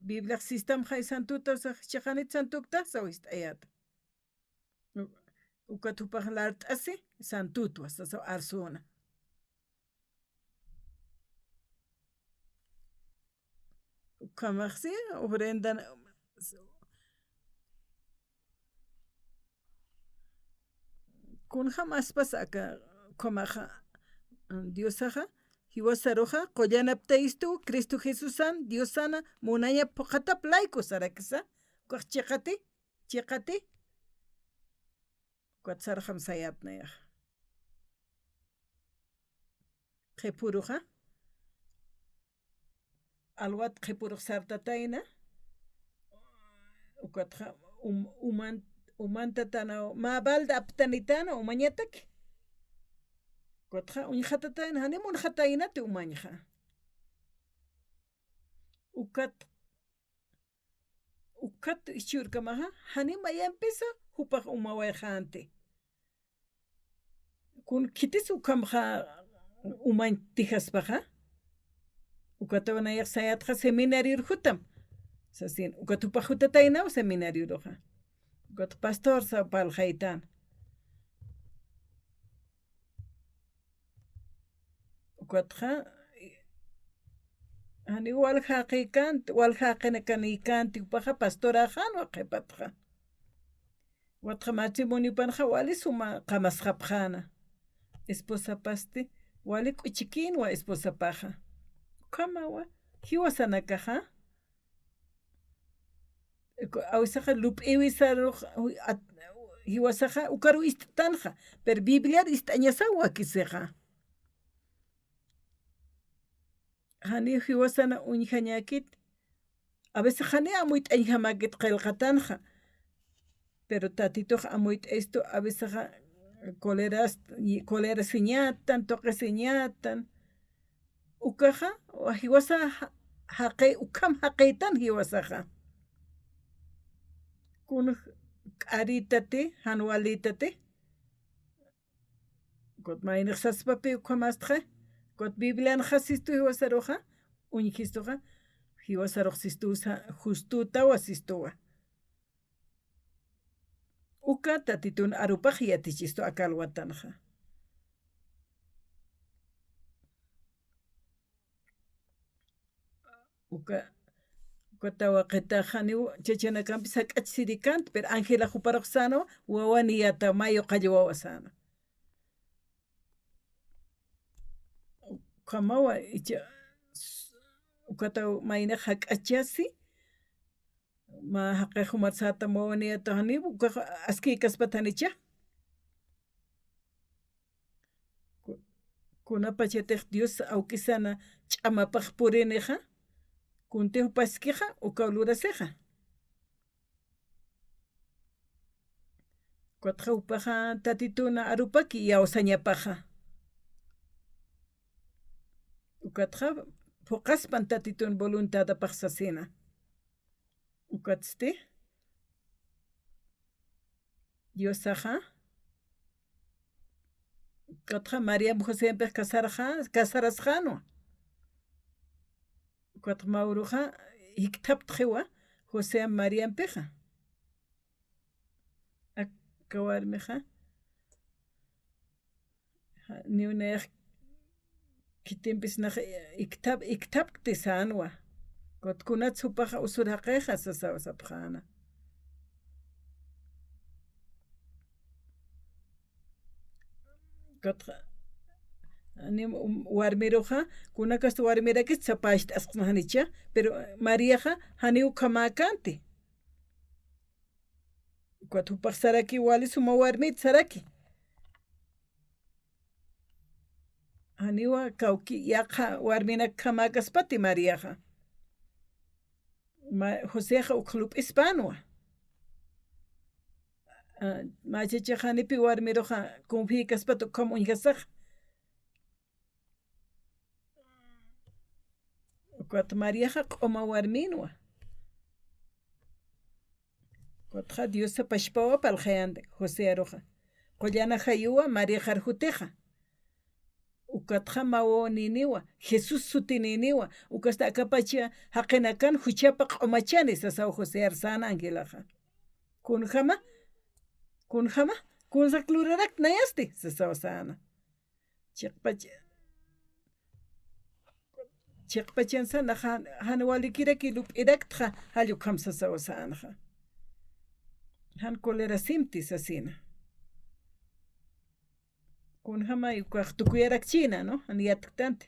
Biblia sistam hay santuta chaqanit santukta sawist ayata. Ukatupaq lart'asi santutwa sasaw arsuna. Ukamaqsi ofrendan kun jamás pasaka komaja Diosaja hiwasaruja qollanapta istu Cristo Jesusan Diosana munaya puqatap layku saraksa kuq chiqati kuatsarjam sayatnayaj qhipuruja alwat qhipuruj sartatayna ukatja umantatana ma balda aptanitana umañatak kuatja uñhatatayna hanimun hataynati umañja ukat ukat ichurkamaha hani mayampisa hupaq umawayjante kun kitis ukamja uman tijaspaja ukatawanayaq sayatqa seminario hutam sasin ukatupa hutatainaw seminario roja ukat pastor sa paljaitan ukatja hani waljaqinakaniykanti upaja pastorajan waqipatja watqa matrimoniopanja wali suma qamasqapjana esposa pasti wali k'uchikinwa esposa paja kamawa hiwasanakaja awisaqa lup'iwisaruq hiwasaqa ukaru istanja pero biblia ist'añasawa kisiqa hani hiwasana uñjañakit a veces hani amuyt'añjamakit qillqatanja pero tatitoqa amuyt'esto a veces kolera siñatan toqe siñatan ukaja hiwasa haqay ukam haqaytan hiwasaqa kun k'aritate hanwalitate kot mayniq saspapi ukhamastqa kot biblian hasistu hiwasaruqa uñjistuqa hiwasaruq sistusa justuta wasistuwa uka tatitun arupaq yatichistu akalwatanja ukatawaqita haniw chachanakanpi sak'achisirikanta pero Ángela huparuq sano wawani yata mayo qalli wawa sano kamawa icha ukataw mayna hak'achasi ma haqay humarsata wawani yata haniw ukaqa askiykaspatanicha kunapachataq Dios awk'isana ch'amapaq purinija kuntiq paskija ukawlurasiqa kutqa upaqa tatituna arupaki yawsañapaqa ukatqa puqaspan tatitun voluntadapaq sasina ukatste Diosaqa ukatqa María Josépiq casarasqanu ukatqa mawruqa hiktaptqiwa José Marianpiqa aka warmiqa niwnayaq kitinpis naqa iktapti sanwa kutkunata supaqa usur haqayqa sasawasapaqana kutqa warmiruqa kunakasta warmirakis sapashta asqnanicha pero Mariaqa haniw kamakanti kutupaq saraki wali suma warmita saraki haniwa kawki yaqa warmina kamakaspati Mariaqa Joséqa uqlup hispanwa machachiq hanipi warmiruqa confiekaspata ukam uñhasaqa ukata Mariaqa q'uma warminwa kutqa Diosta pashpawa palqayanta José aruqa qollana hayuwa María qarhutiqa ukatqa mawawninniwa Jesús sutininiwa ukasta akapacha haqinakan huchapa q'umachani sasawa José arsana Ángelaqa kunjama kunsaqlurarak nayasti sasawa sana chiqpachansana han walikiraki lup'irakta hallu qam sasawa sanaqa han kolera simti sasina kunjama ukaq tukuyarakchina no han yatktanti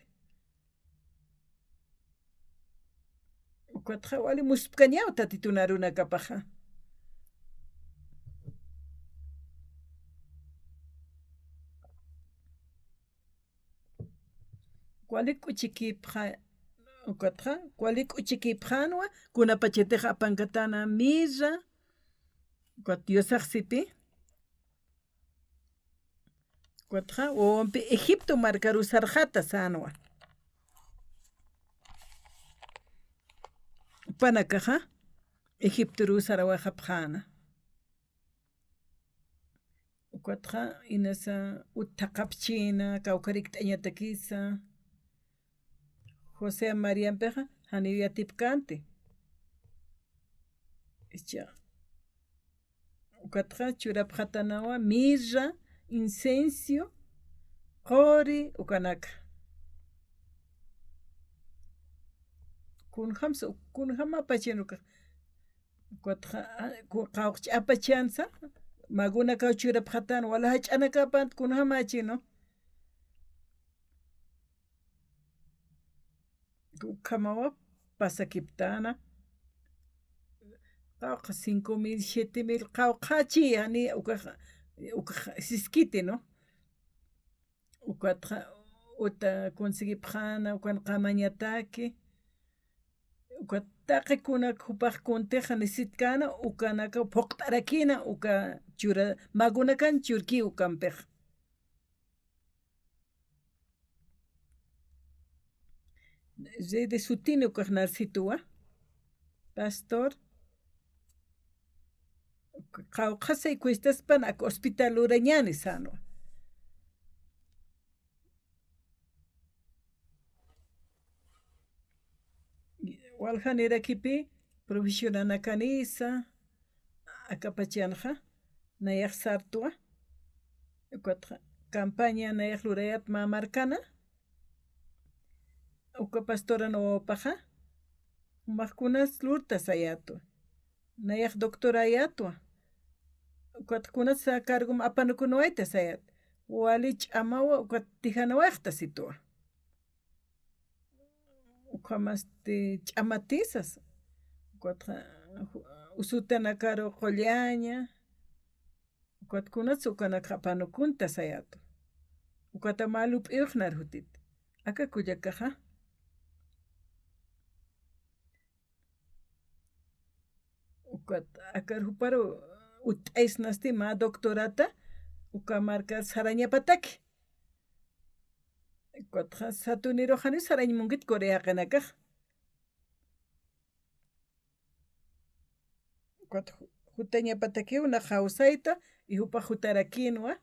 ukatqa wali muspkañaw tatituna runakapaqa wali k'uchikipqa ukatqa wali k'uchikipqanwa kunapachatiqa apankatana misa ukat Diosaq sipi ukatqa wawanpi Egipto markaru sarjata sanwa panakaqa Egipto rusarawaja pjana. Ukwatja inasa utaqapchina kawkarik t'añatakisa. José María Peja haniyatipkante. Icha ukatja churapjatanawa mirra, incencio, qori ukanaka. Kunham apachinuka. Ukatja qawqch apachansa maguna kaw churapjatan wala hach'anakapant kunham achino. Kamawa pasakiptana. Qawqa 5,000, 7,000 qawqachi yani siskiti no. Ukatja uta conseguipjana ukan qamañataki. Ukataqi kunak hupaq kunteja nisitkana ukanaka phuqt'arakina uka chura magunakan churki ukanpej. De sutini ukaq Narcituwa pastor qawqasay cuestaspan ak hospital urañani sano. Walhanirakipi profesionana kanisa akapachanja nayaq sartua ukatja campaña nayaq rurayat mamarkana uka pastora nopaja majkunas lurta sayatua nayaq doctora ayatua ukatkunas sa cargum apanukunuayta sayat wali ch'amawa ukat tijanawaqta situa ukamaste ch'amatisas ukatja usutana caro qollaña ukatkunas ukanaka apanukunta sayatu ukata malup'iyuqnar hutit akakullakaja. Akar huparo ut'aysnasti ma doctorata ukamarka sarañapataki. Ukatja satuniroqani sarañmunkit Coreaqanakaj. Ukatja hutañapataki una hawsayta y hupa hutarakinwa.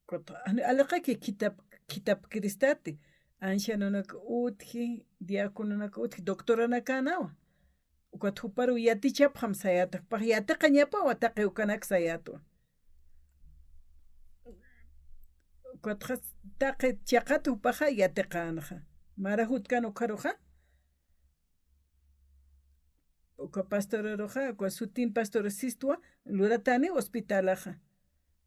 Ukatja alaqaki kitab kristati. Anshanunaka utji, diaconunaka utji, doctoranaka nawa. Ukat huparu yatichapjam sayata. Paj yataqa ñapawa taqi ukanak sayatu. Ukatja taqi chaqata hupaja yatiqa anaja. Marahutkan ukaruja. Uka pastoreroja, uka sutin pastoresistva, luratani hospitalaja.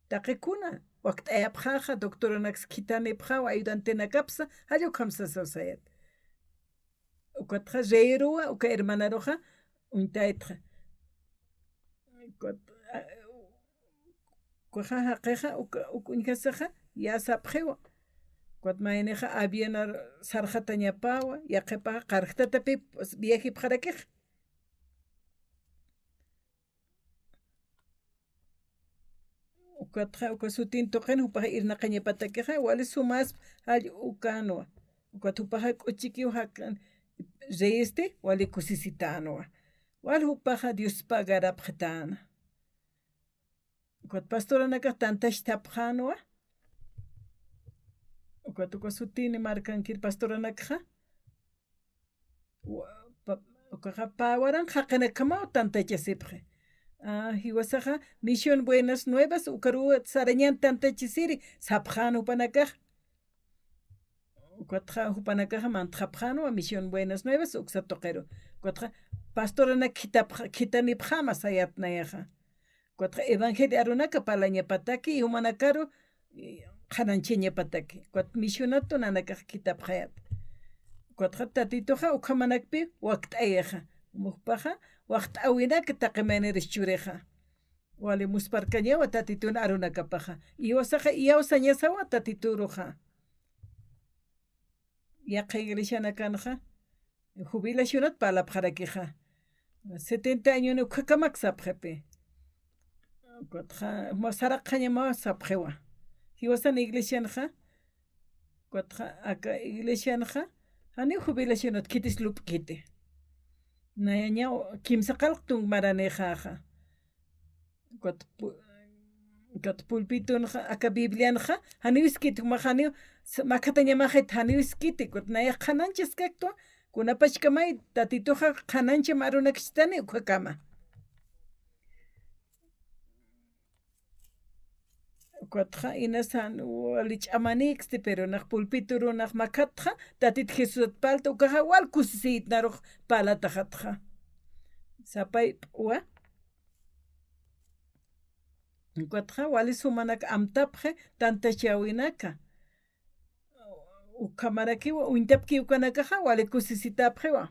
Taqi kuna. Waqt ayapjaja doctoranax kitanipja wa ayudantenakapsa hallukhamsa sayat. Ukatja reirua uka hermanaroja untaitja. Kujaja qeja ukunkasaja yasapjewa. Ukat maeneja avienar sarjata ñapawa yaqepaja qarqtatapi viajipjarakej. Ukatja uka sutin toqen hupaja irnaqa ñapatakeja wali sumas hall ukanwa. Ukat hupaja k'uchikiw hakan reíste wali kusisitanuwa. Wal hupaja Diospa garapjtana. Ukat pastoranaka tantash tapjanuwa. Uka sutini markankir pastoranaka. Ukaja pawaran haqinakama tantachasipje. Hiwasaja Misión Buenas Nuevas ukaru sarañan tantachisiri sapjano panakaj. Ukatja hupanakaja mantjapjano Misión Buenas Nuevas uksatoqero. Ukatja pastorana kitanipjama sayatnayaja. Ukatja evangelio arunaka palañapataki y humanakaru hanancheñapataki. Ukat misionato nanakaj kitapjayat. Ukatja tatitoja ukhamanakpi waqt'ayaja. Mujpaja waqt awinaka taqimaniris chureja. Wali musparkañawa tatitun arunakapaja. Iwasaja iawsañasawa tatituruja. Yaqa iglesianakanja. Jubilacionat palapjaraquija. 70 años ukakamak sapjepe. Kotja masaraqañama sapjewa. Hiwasan iglesianja. Kotja aka iglesianja. hani jubilacionot kitis lup kite nayaña kimsa qalqtung maranejaja kat pulpitunja aka biblianja hani wiskit mahani makataña majet hani wiskiti kot naya qananchis kakto kunapachkamay tatituja qanancha marunakistani ukakama Cuatja inasan walich'amanixti pero naq pulpitu runaq makatja tatit Jesus palta ukaja wal kusisit naruq palatajatja sapay p'uwa cuatja wali sumanak amtapje tantachawinaka ukamarakiwa uintapki ukanakaja wali kusisitapjewa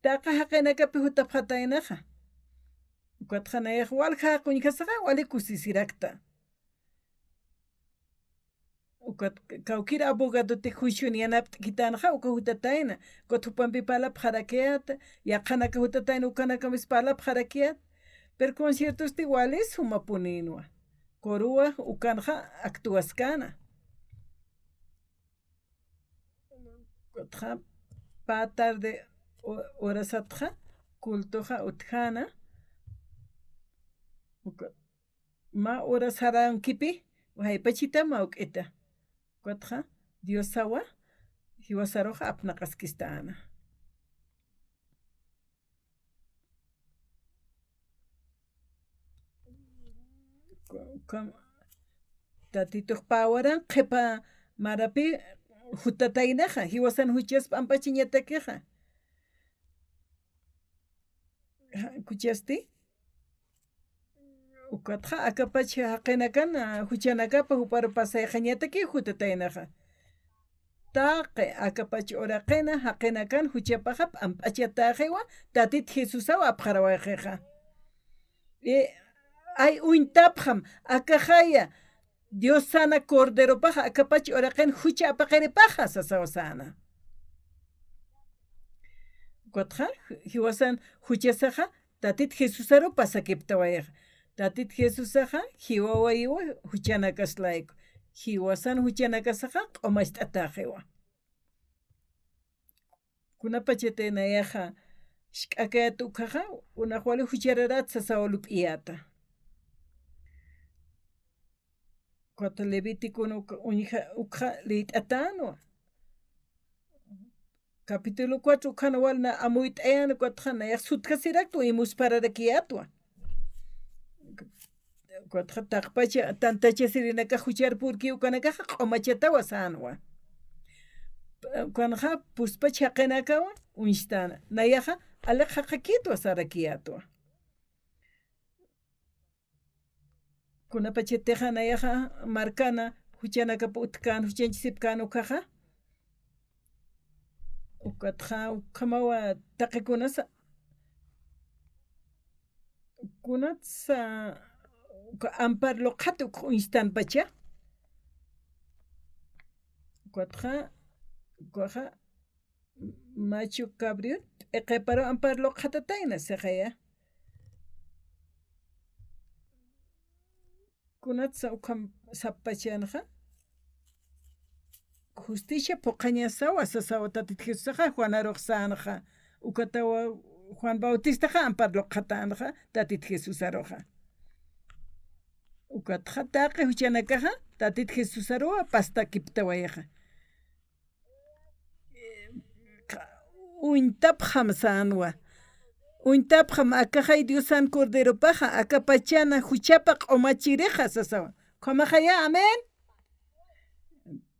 taqa haqinakapi hutapjatainaja Cuatjanayaj walja kuñkasaja wali kusisirakta. Ukat kaukira abogado te juicio ni anapt kitanja uka hutataina. Kotupampi pala pjarakeat, yakanaka hutataina ukanaka mispala pjarakeat. Per conciertos iguales humapuninua. Korua ukanja actuaskana. Kotja patarde orasatja kultoja utjana. Ma ora saran kipi wahai pachita ma uketa cuatja Dios sawa hiwasaroja apnaqaskistana tatituq pawaran qepa marapi hutatainaja hiwasan huchaspa ampachiñatakeja kuchasti Ukatja akapachi haqinakan huchanakapa hupara pasayqañataki hutatainaqa taqe akapachi oraqina haqinakan huchapaqa p'amp'achataqiwa tatit Jesusawa apqarawayqiqa ay uintapqam akajaya Dios sana corderopaqa akapachi oraqina hucha apaqiripaqa sasawa sana Kutja hiwasan huchasaqa tatit Jesusaro pasakiptawayaqa Tatit Jesusaja hiwawaywa huchanakaslaiko hiwasan huchanakasaja q'umast'ataqiwa kunapachetainayaja xk'akayata ukjaja unaq wali huchararat sasawa lup'iyata cuatro Levítico ukja lit'atanwa capítulo 4 ukhana walna amuyt'ayana cuatjana yaq sutkasiraktu imuspararakiatwa Cuatro taqpacha tantachasirinaka hucharpurki ukanakaja q'umachatawa sanwa Kanaja puspacha haqinakawa unshtana nayaja aliq haqakitwa sarakiyatwa Kunapachetija nayaja markana huchanakapa utkan huchanchisipkana ukaja ukatja ukamawa taqikunasa kunatsa amparlo qhatu instan pacha cuatja cuaja macho cabrio eqeparo amparlo qhatataina seqaya kunatsa ukam sapachanja justicia poqañasawa sasawa tatit Jesusaja Juana roqsanja ukatawa Juan Bautistaja amparlo qhatanja tatit Jesusaroja ukatja taqi huchanakaja tatit Jesusaroa pasta kiptawayaja uintapjam sanwa uintapjam akajay Diosan corderopaja akapachana huchapa q'umachireja sasawa q'umajaya amén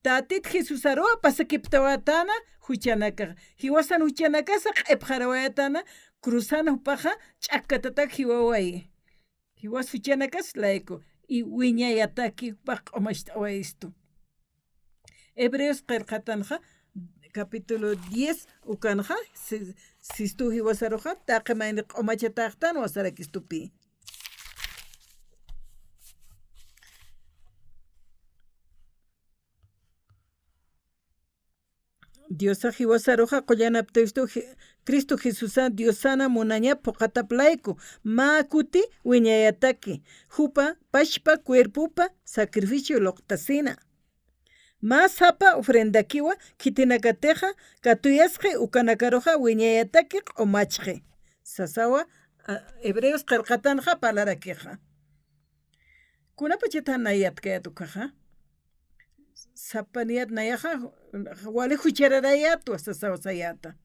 tatit Jesusaroa pasakiptawatana huchanakaja hiwasan huchanakasa q'ipqarawayatana cruzana upaja ch'akatatak hiwawayi hiwas huchanakas laiko y wiñayataki paq q'umasht'awayistu Hebreos qillqatanja capítulo 10 ukanja sistu hiwasaroja taqi q'umachataqtan wasarakistupi Diosa hiwasaroja qullanaptaystu Cristo Jesusa Diosana munaña poqataplayku makuti wiñayataki hupa pashpa cuerpupa sacrificio loqtasina Masapa ofrendakiwa kitinakateja katuyasqi ukanakaroja wiñayatakiq o machqi. Sasawa hebreos qillqatanja palarakiqa. Kunapa chitanayat kayatukaja. Sapaniyat nayaja wali huchararayatu sasawa sayata.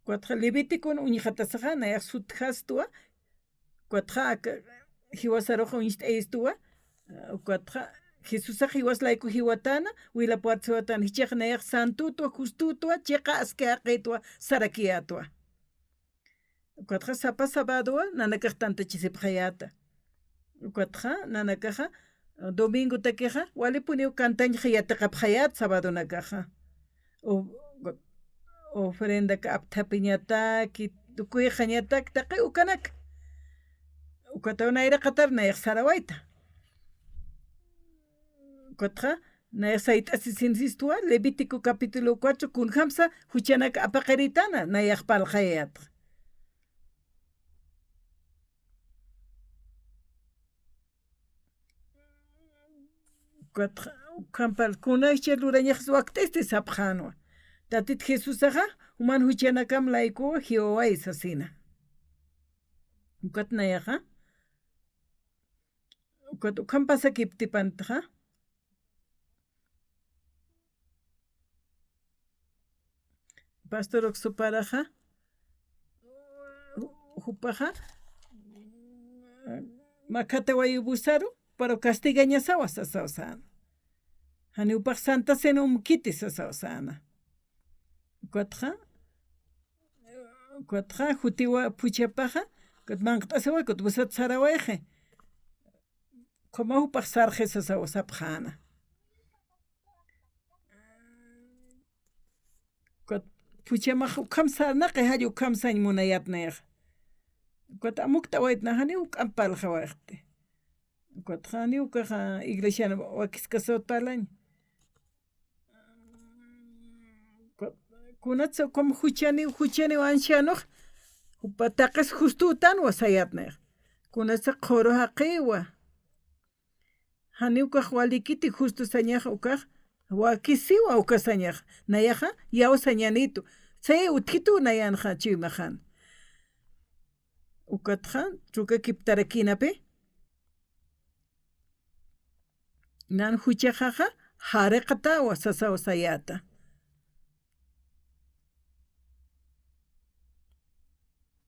Cuatro Levítico uñijatasaja nayak sutjastua. Cuatro hiwasaroja uñistayistua. Cuatro Jesús hiwas laiku hiwatana wila puartsuatana hichaq nayak santutua justutua chiqa askeaqitwa sarakiatua. Cuatro sapa sabadua nanakaq tantachisipqayata. Cuatro nanakaja domingo takeja walipuniu kantaña yataqapqayat sabado nakaja. Ofrenda kaptapiñata ki tukuyqañatak taqi ukanak. Ukatauna ira qatar nayak sarawaita. Cuatro nayak saitasinsistua Levítico capítulo 4 kunhamsa huchanak apaqeritana nayak palqayat. Cuatro kampal kunayche lurañaq waqtiste sapqanwa. Tatit Jesusaqa human huchanakam laiku hioway sasina. Ukat nayaqa. Ukat ukampasa kiptipantaqa. Pastor Oxuparaja Jupaja Makata Wayubusaru para castigaña sawa sasawsana. Hani upaq Santa Cena umkiti sasawsana. Cuatra jutiwa puchapaja kat manqtasawa kat busat sarawaje. Como upaq sarje sasawsapjana. Puchamaja ukamsarnaqa hayu ukamsañ munayatnayaq. Cuata amukta waytnahani ukampalja waqti. Cuatjani ukaja iglesia wakiskasotalañ. Kunatsa como huchani anciano upataqas justutan wasayatnayaq. Kunatsa qoro haqiwa. Hani ukaj walikiti justo sañaja ukaj wakisiwa ukasañaj nayaja yaw sañanito se utkitu nayanja chimajan ukatjan truka kiptarakinape nan huchajaja hareqata wasasa wasayata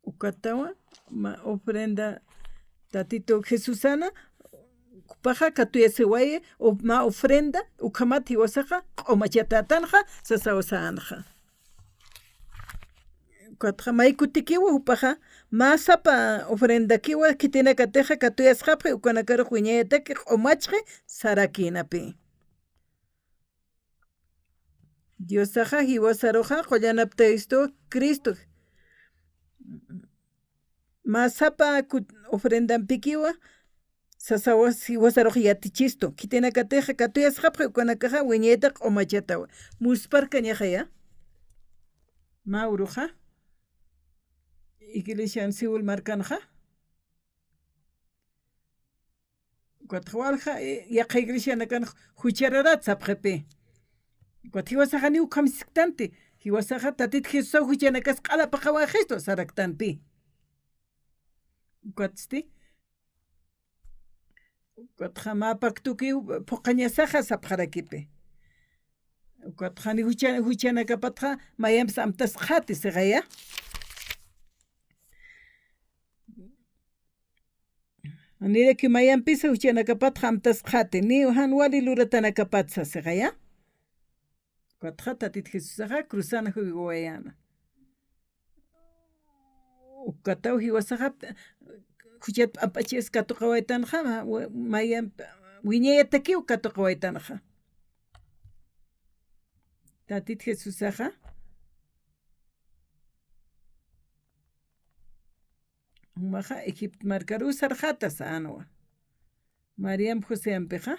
ukatawa ma ofrenda tatito Jesusana paja katuyasiwaye o ma ofrenda ukamati wasaja o machatatanja sasawasanja. Cuatro maikutikiwa upaja masapa ofrenda kiwa kitina kateja katuyasjapje ukanakaro huñayataki o machje sarakinapi. Diosaja hiwasaroja qoyanaptaisto Cristo. Masapa ofrenda pikiwa sasawasi wasaroj yatichisto kitina kateja katuyasjapje ukanakaja huñayataq o machatawa. Musparka ñajaya. Mauruja. Iglesia Siul Marcanja. Cuatro yaqa iglesia nakan huchararat sapjepe. Cuatro hiwasajani ukamsiktante. Hiwasaja tatit Jesús huchanakas qala paqawa gesto saraktanpi. Cuatsti. Cuatro mapaktuki poqañasaja sapjarakipe. Cuatro hani huchanakapatja mayam samtasjati segaya. Anira que mayan pisa huchanakapat hamtas jate ni han wali luratanakapat segaya. Cuatro tatit Jesusaja cruzana huiguayana. Ukatau hiwasaja huchat apachis katuqawaytanja mayan wiñayataki ukatuqawaytanja. Tatit Jesusaja Maja Egipto marcaru sarjata sanwa. Mariam José ampeja.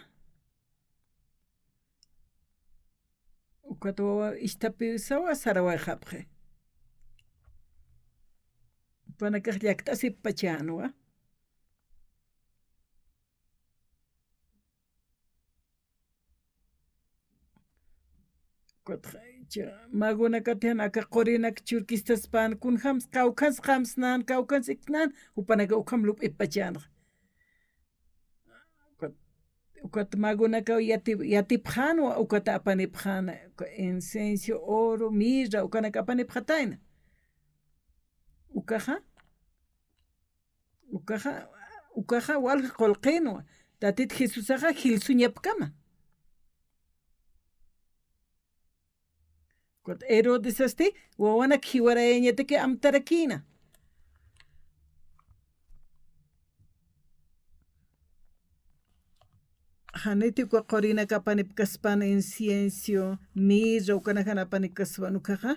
Ukato istapi sawa sarawa japje. Panakaj yaktasi pachanwa. maguna katian aka qorinak churkistas pan kun hams kaukas hamsnan kaukas iknan upanaga ukam lup ipachan ukat maguna ka yatipjan wa ukata apanipjan incenso oro mirra ukana apanipjataina ukaja wal qolqino tatit Jesusaja gilsuñapkama kot Herodes asti wawana kiwaraeñateke amtarakina haniti kwa qorina kapanipkaspan incienso mirra ukana apanipkaspan ukaja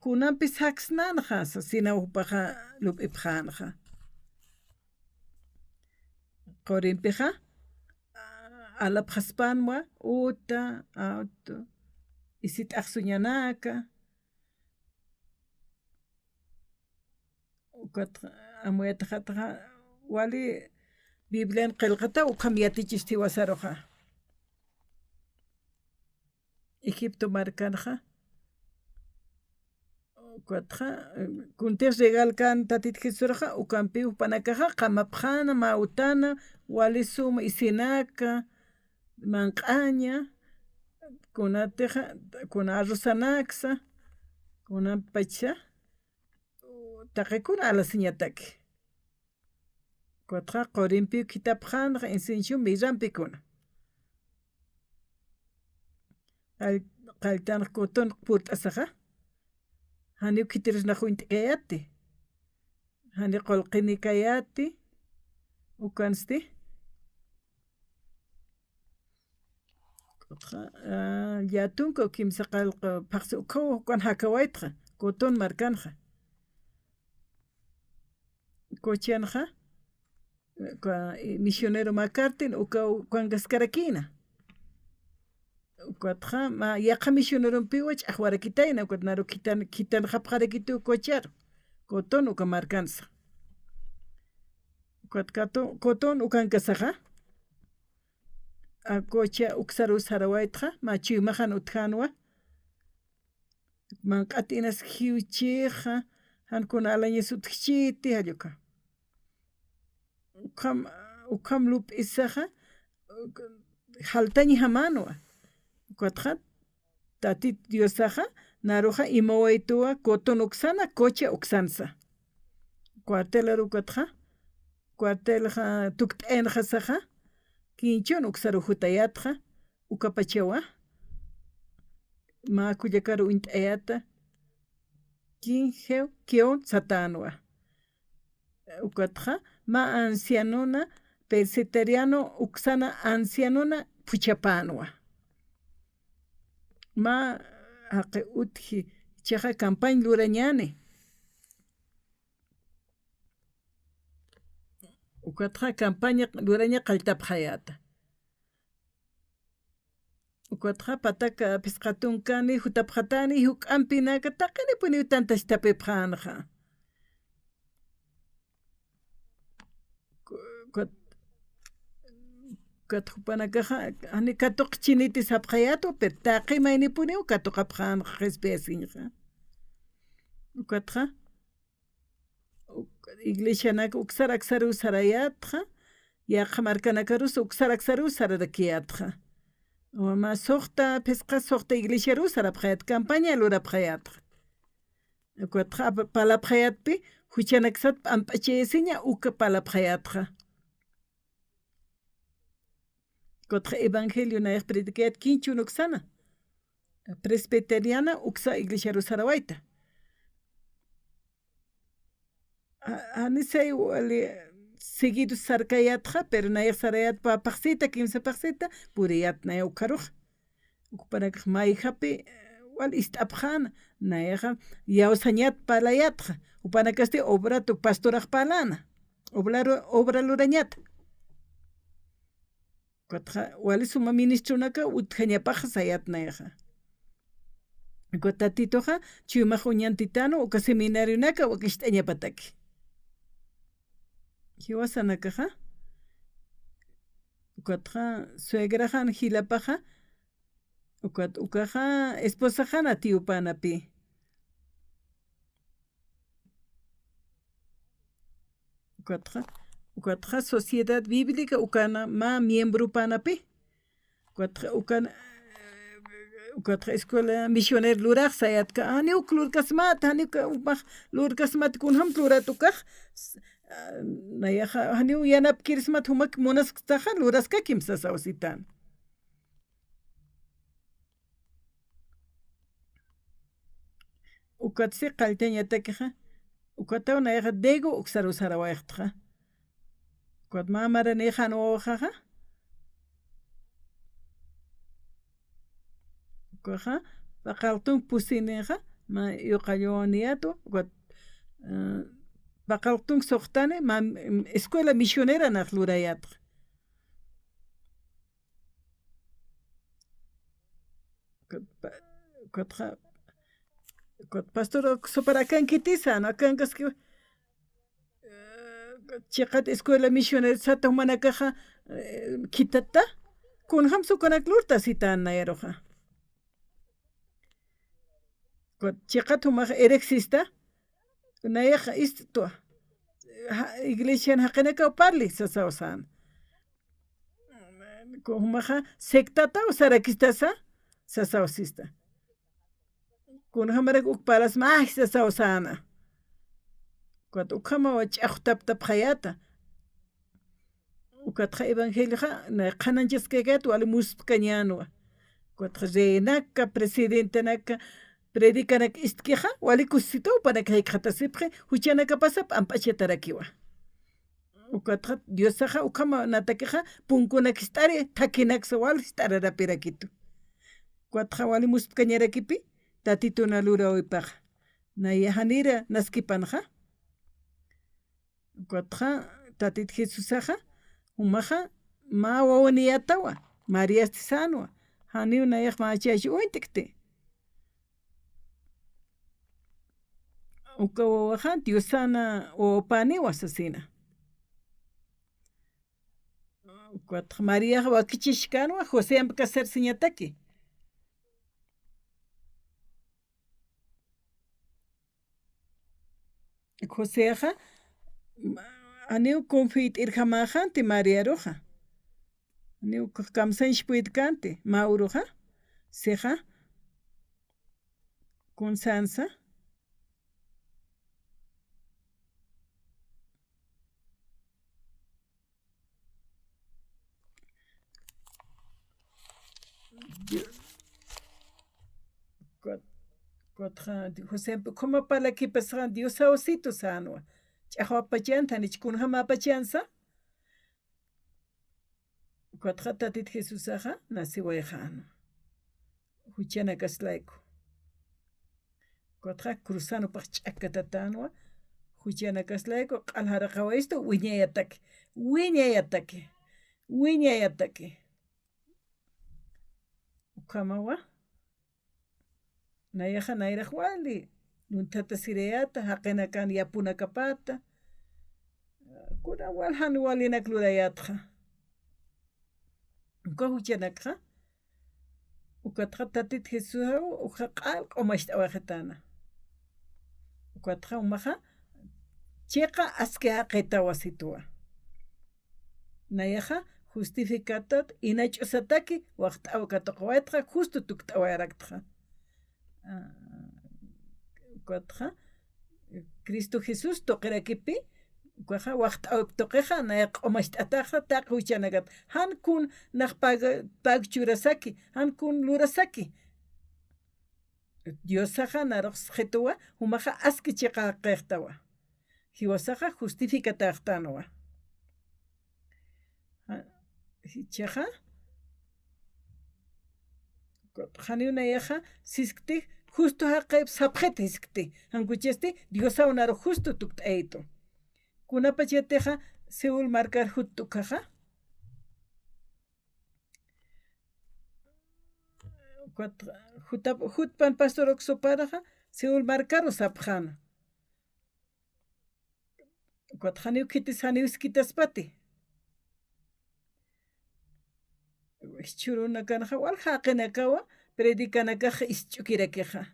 kunampis haksnanja sasina upaja lup ipjanja qorinpija alapjaspanwa uta auto isit aksuñanaka ukat amoyataja wali Biblia qilqata ukam yatichisti wasaroja Egipto markanja ukatja kuntes regal kan tatit Jesurja ukampi upanakaja qamapjana mautana wali suma isinaka manqaña kunateja kuna arrosanaksa kuna pacha taqikuna alasiñataki Kotra qorimpi kitapjan incenso mirampikuna qaltan koton purtasaja hani kitirisna juint'ayati hani qolqini kayati ukansti yatunko kimsa qalqa paqsi ukaw kan hakawaitqa koton markanja kochianja misionero McCarthy ukan gaskarakina ukatja ma yaqa misionero piwach ahwarakitaina ukatnaru kitan hapqarakitu kochar koton uka markansa ukatkato koton ukan kasaja akocha uksaru sarawaitja ma chimajan utjanwa man qatinas hiuchija hankuna alañesutchiti halluka ukam lup isaja haltañi hamanwa ukatja tatit diosaja naruja imawaitua koton uksana kocha uksansa cuartel ukatja cuartelja tukt'enja saja kinchon uksaru jutayatja ukapachawa ma kuyakaru int'ayata kinjeu kion satanwa ukatja ma ancianona pesitariano uksana ancianona puchapanwa ma haqe utji chaja campaña lurañani ukatja campaña luraña qaltapjayata ukatja pataka pisqatunkani jutapjatani huk'ampinaka taqini puni tantashitapipjanja katjupanakaja ani katuq chinitis hapqayato pero taqimay puniu katuqapjan respesinja ukatja iglesianaka uksara sarayatja yaqa markanakarus uksara sararakiyatja ma soqta pesqa soqta iglesiaru sarapqayat campaña lurapqayatja ukatja palapqayatpi huchanaksat p'amp'achaysiña uka palapqayatja Kotra evangelio na predicayat kinchun uksana presbiteriana uksa iglesia rusarawaita anisay wali seguido sarkayatja pero na sarayat pa paxita kimsa paxita puriyat na ukaruj ukpanak mayjapi wal istapjan na yawsañat palayatja upanakaste obra tu pastoraj palana obra lurañat Kotra wali suma ministro naka utjañapaj sayatnaja. Kotatitoja chimajuñantitano uka seminario naka wakishtañapataki. Hiwasanakaja. Kotra suegrajan hilapaja ukat ukaja esposa jana tío panapi. Ukatja sociedad bíblica ukana ma miembro panapi. Ukana ukatja escuela misionero lurar sayatka ani uklur kasmat ani umak lur kasmat kunham luratukaj nayaja hani yanap kirismat humak monas taja luraska kimsa sausitan. Ukatsi qalteñatakeja ukataw nayaja dego uksaru sarawayaqtja. Ukat mamara neja no jaja. Ukaja paqaltun pusineja ma yuqalloniato ukat paqaltun soqtane ma escuela misionera naq lurayatqa. Ukatja pastor soparakankitisano akankaski chiqat escuela misionera sata humanakaja kitata kunham sukanaklurta sitana yaroja. Chiqat humaq erexista nayaja isto iglesia haqinaka parli sasawsan. Humaja sectata usarakistasa sasawsista. Kunhamarak ukparas más sasawsana. Cuando ukama wach'aqtap hayata. Ukatja evangelija na qananchasqagat wala muspkañanwa. Cuando renaka presidente naka predicanak istqueja wali kusito para que haykhatasipje huchanaka pasap ampachetarakiwa. Ukatja diosaja ukama natakeja punkunak istare takinak sawal istararapirakitu. Cuatja wali muspkañarakipi tatituna lura oipaj. Na yahanira naskipanja. Cuatja tatit Jesusaja umaja ma wawaniatawa María Estisanwa. Hani una yaj machiashi uintikte. Ukawawaja diosana o pani wasasina. Cuatja María wakichishkanwa José ampakasar siñataki. Joséja aniu confit irjamajanti María roja. Aniu kamsanshpuitkante Mauroja. Seja con Sansa. José, ¿cómo para que pasan Dios a osito sano? Chajo pachanta, ni chikun hama pachanza. Cuatro tatit Jesús aja, nace huejano. Huchana caslaico. Cuatro cruzano pachacatatanwa. Huchana caslaico, alharajao esto, wiñay ataque. Wiñay ataque. Wiñay ataque. Ukamawa. Nayaja nairaj wali. Nuntata sireata, haqena kan yapuna kapata. Kuna walhan wali naklurayatja. Uka huchanakja. Ukatja tatit Jesús ukaqal qomashtawajetana. Ukatja umaja cheqa aske aqetawa situa. Nayaja justificatat inachusataki waqtawkataqwaytja justo tuktawayarakja. Cuatro Cristo Jesús toqerakipi cuaja waqt'awp toqeja na q'omasht'ataja taq huchanagat han kun naq pagchurasaki han kun lurasaki Diosaja naroq qhituwa humaja aski chiqaqeqtawa hiwasaja justificataqtanuwa chaja hani unayaja siskti justo haqeb sapjet iskti hankuchesti Diosa unaro justo tukt'eito kunapacheteja seul marcar hutukaja hutpan pastor oxoparaja seul marcaro sapjana cuatjaniu kitis haniu skitaspati churuna kanaja wal haqinakawa predicanakaj ischukirakeja.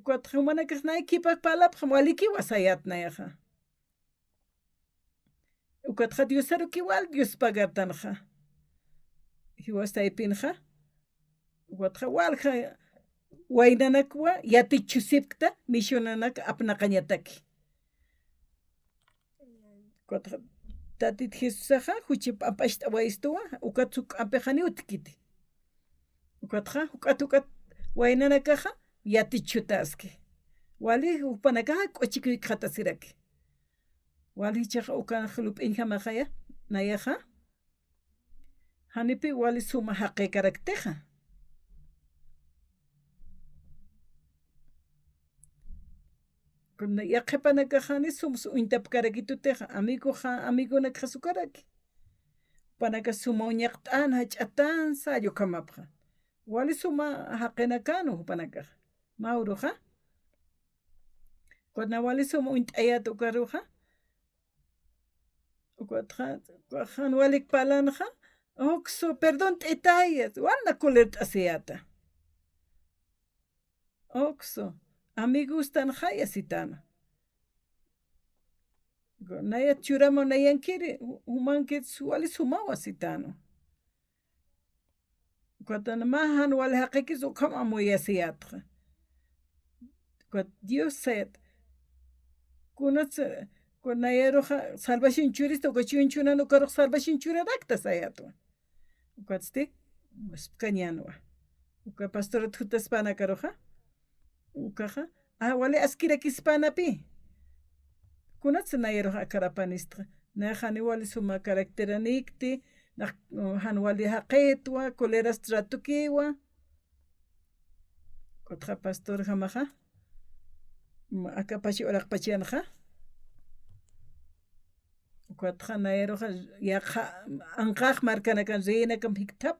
Cuatro humanakaj naikipak palapja waliki wasayatnayaja. Ukatja Diosaruki igual Dios pagartanja. Hiwastaypinja. Cuatja walja wainanakwa yatichusipkta mishonanaka apnaqañataki. Cuatja tatit Jesusaja huchip apashta waistuwa ukatsuk apejani utkiti. Ukatja ukat wainanakaja yatichutaski. Wali upanakaja kochikuy khatasiraki. Wali chaja ukan khulup injamajaya nayaja. Hanipi wali suma haqe karakteja. Kuna yaqepanakajani sumus uintapkarakituteja amigo nakasukaraki. Panaka suma uñaqt'an hach'atan sayo kamapja. Wali suma haqenakanu panaka. Mauruja. Kuna wali suma uint'ayat ukaruja. Cuatjan walik palanja. Oxo, perdón, t'etayas. Wana kulet asiata. Oxo. Amigos tan jaya sitana. Naya churamo nayankiri humanke wali sumawa sitano. Cuatan mahan wali haqiqis ukama moya siatra. Cuat Dios said. Kunat kunayeroja salvation churista ukachiun chunano karok salvation churarakta sayato. Cuatste muskanyanwa. Uka pastora tutaspana karoja. Ukaja wali askira kispanapi kunat nayero akarapanistra najani wali suma karakteraniki han wali haqetwa koleras tratukiwa kotra pastor jamaja akapachi oraqpachianja kotra nayero ya anqaq markanakan reina kam hiktap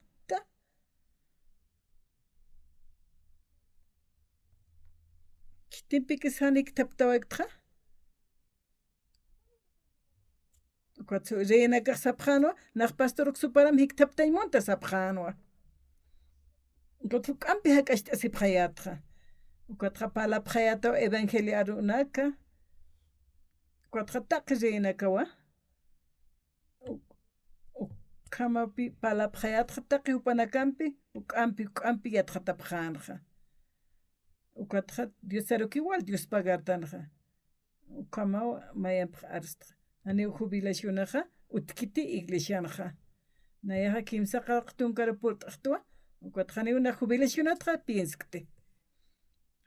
Tipikis hanik taptawaktra. Cuatro reina que sapjano, nach pastor suparam hik taptaimonta sapjano. Cuatro campi hakast asipjayatra. Cuatro pala pjayato evangeliaru naka. Cuatro tak reina kawa. Kamapi pala pjayatra taki upanakampi, campi yatratapjanja. Ukatja Diosaruki igual Dios pagartanja. Ukama mayamp arstra. Ani jubilacionaja utkiti iglesianja. Nayaja kimsa qalqtun karapurt aqtua. Ukatjani una jubilacionatra pienskte.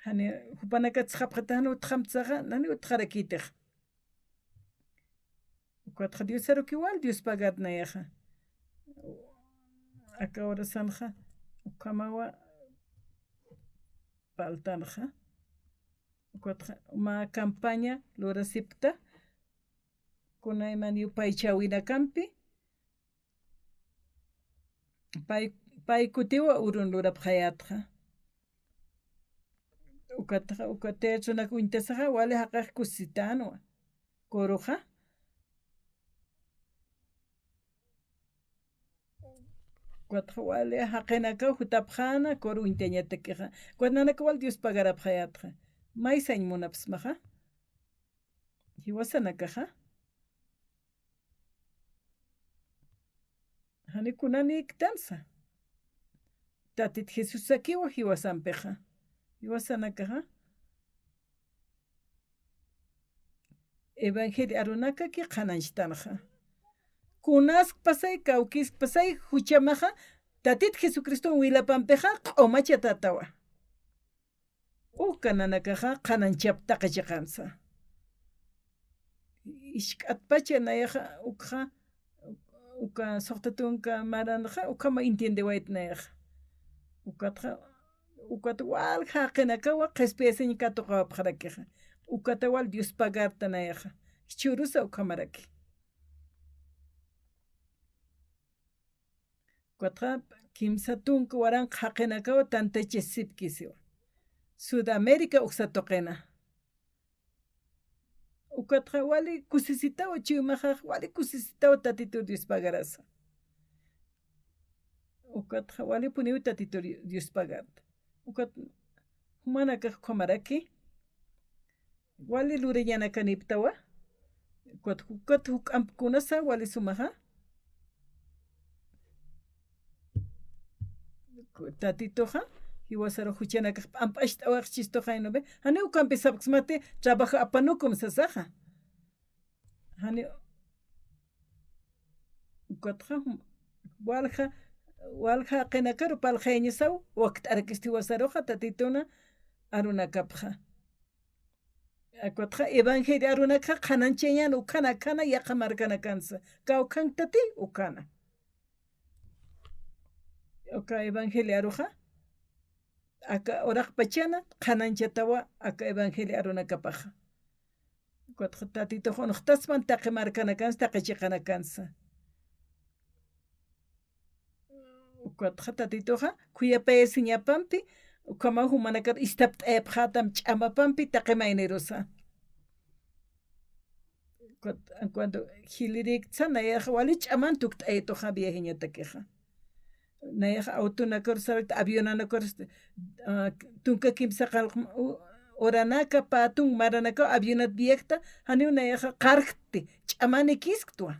Hani hupanakat xapqatana utxamtsaga nani utxarakitej. Ukatja Diosaruki igual Dios pagat nayaja. Acá ahora sanja ukamawa paltanja. Uma campaña lora sipta. Kuna imani paichawina campi. Pai kutiwa urun lora pjayatra. Ukatecho na kuintesaja wale haqaq kusitano. Koroja. Cuatro wale haqenaka hutapjana koru inteñatekeja. Cuatnanaka wal Dios pagara pjayatra. Maisañ munapsmaja. Hiwasanakaja. Hani kunani iktansa. Tatit Jesús akiwa hiwasanpeja. Hiwasanakaja. Evangelio arunaka ki qananchtanja. Kunas pasay kaukis pasay huchamaja tatit Jesucristo wilapampeja q'omacha tatawa. Ukananakaja qananchaptaqa chiqansa. Ishk'atpacha nayaja ukja uka soqtatunka maranaja ukama entiende wait nayaja. Ukata wal haqenakawa qespesen katoqa pjarakeja. Ukata wal Dios pagarta nayaja. Churusa ukamaraki. Cuatro kimsa tunku waran haqenakawa tanteche sipkisiwa. Sudamérica uxatoqena. Ukatra wali kusisitawa chiumaja wali kusisitawa tatitu Dios pagarasa. ukat wali puniu tatito Dios pagart ukat humana ka komaraki wali lure yana kaniptawa ukat huk ampkunasa wali sumaha tatitoja hiwasara huchanaka ampashta awaqchistoja inobe hani ukampi sabqsmate trabaja apanukum sasaja hani ukatja walja qinakaru paljeñisaw waqt arkisti wasaroja tatituna arunakapja akotja evangelio arunaka qanancheñan ukana yaqa markana kansa kawkan tati ukana oka evangelio aruja aka oraq pachana qananchatawa aka evangelio arunakapaja kotja tatito jonojtasman taqi markana kansa taqi chiqana kansa ukatja tatitoja kuyapayasi ñapampi ukama humanakar istapt'ayapjatam ch'amapampi taqi maynirusa cuando hilirikcha nayaja wali ch'aman tukt'aytoja viajeñatakeja nayaja autonakor sarata avionanakor tunka kimsa oranaka patun maranaka avionat viekta hani nayaja qarqti ch'amani kisktua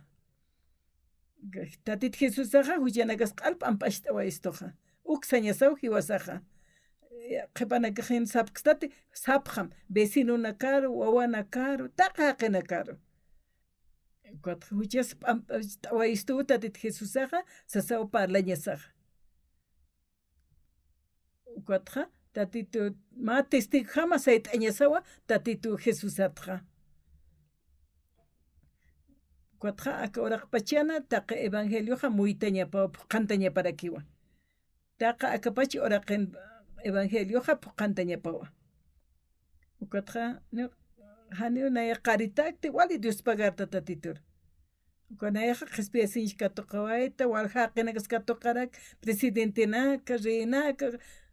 tatit Jesusaja huyanakas q'alpa amp'ashtawa istoja uksañasaw hiwasaja qhipanakajin sapkstati sapjam vecinona caro wawana caro taqa haqina caro cuatro huchas p'amp'ashtawa istuwa tatit Jesusaja sasaw parlañasaja cuatro tatito ma testigo jama sayt'añasawa tatito Jesusatja cuatro aka oraqpachana taqa evangelioja muyta ñapawa qanta ñaparakiwan taqa akapachi oraqen evangelioja qanta ñapawa ukatja hani naya qaritakti wali Dios pagarta tatitur ukanayaja qhispiyasinchik katuqawayta walja qinakas katuqarak presidentenaka reynaka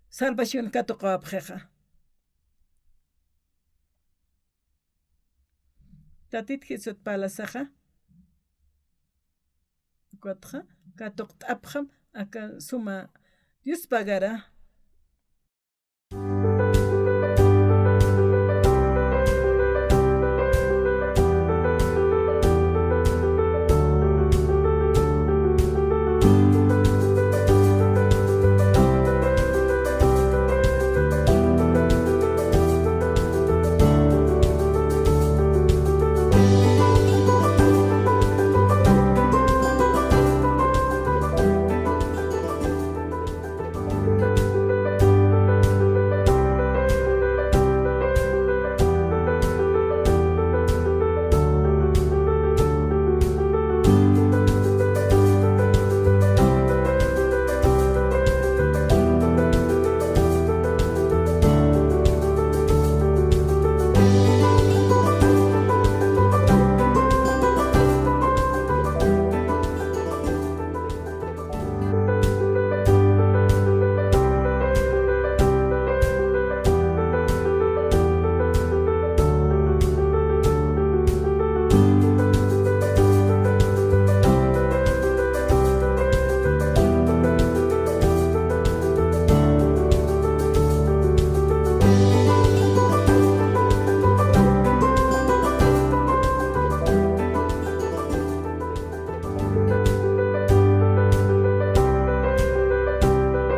salvación katuqawapjeja tatit Jesús palasaja cuatro katuq t'apjam aka suma Dios pagara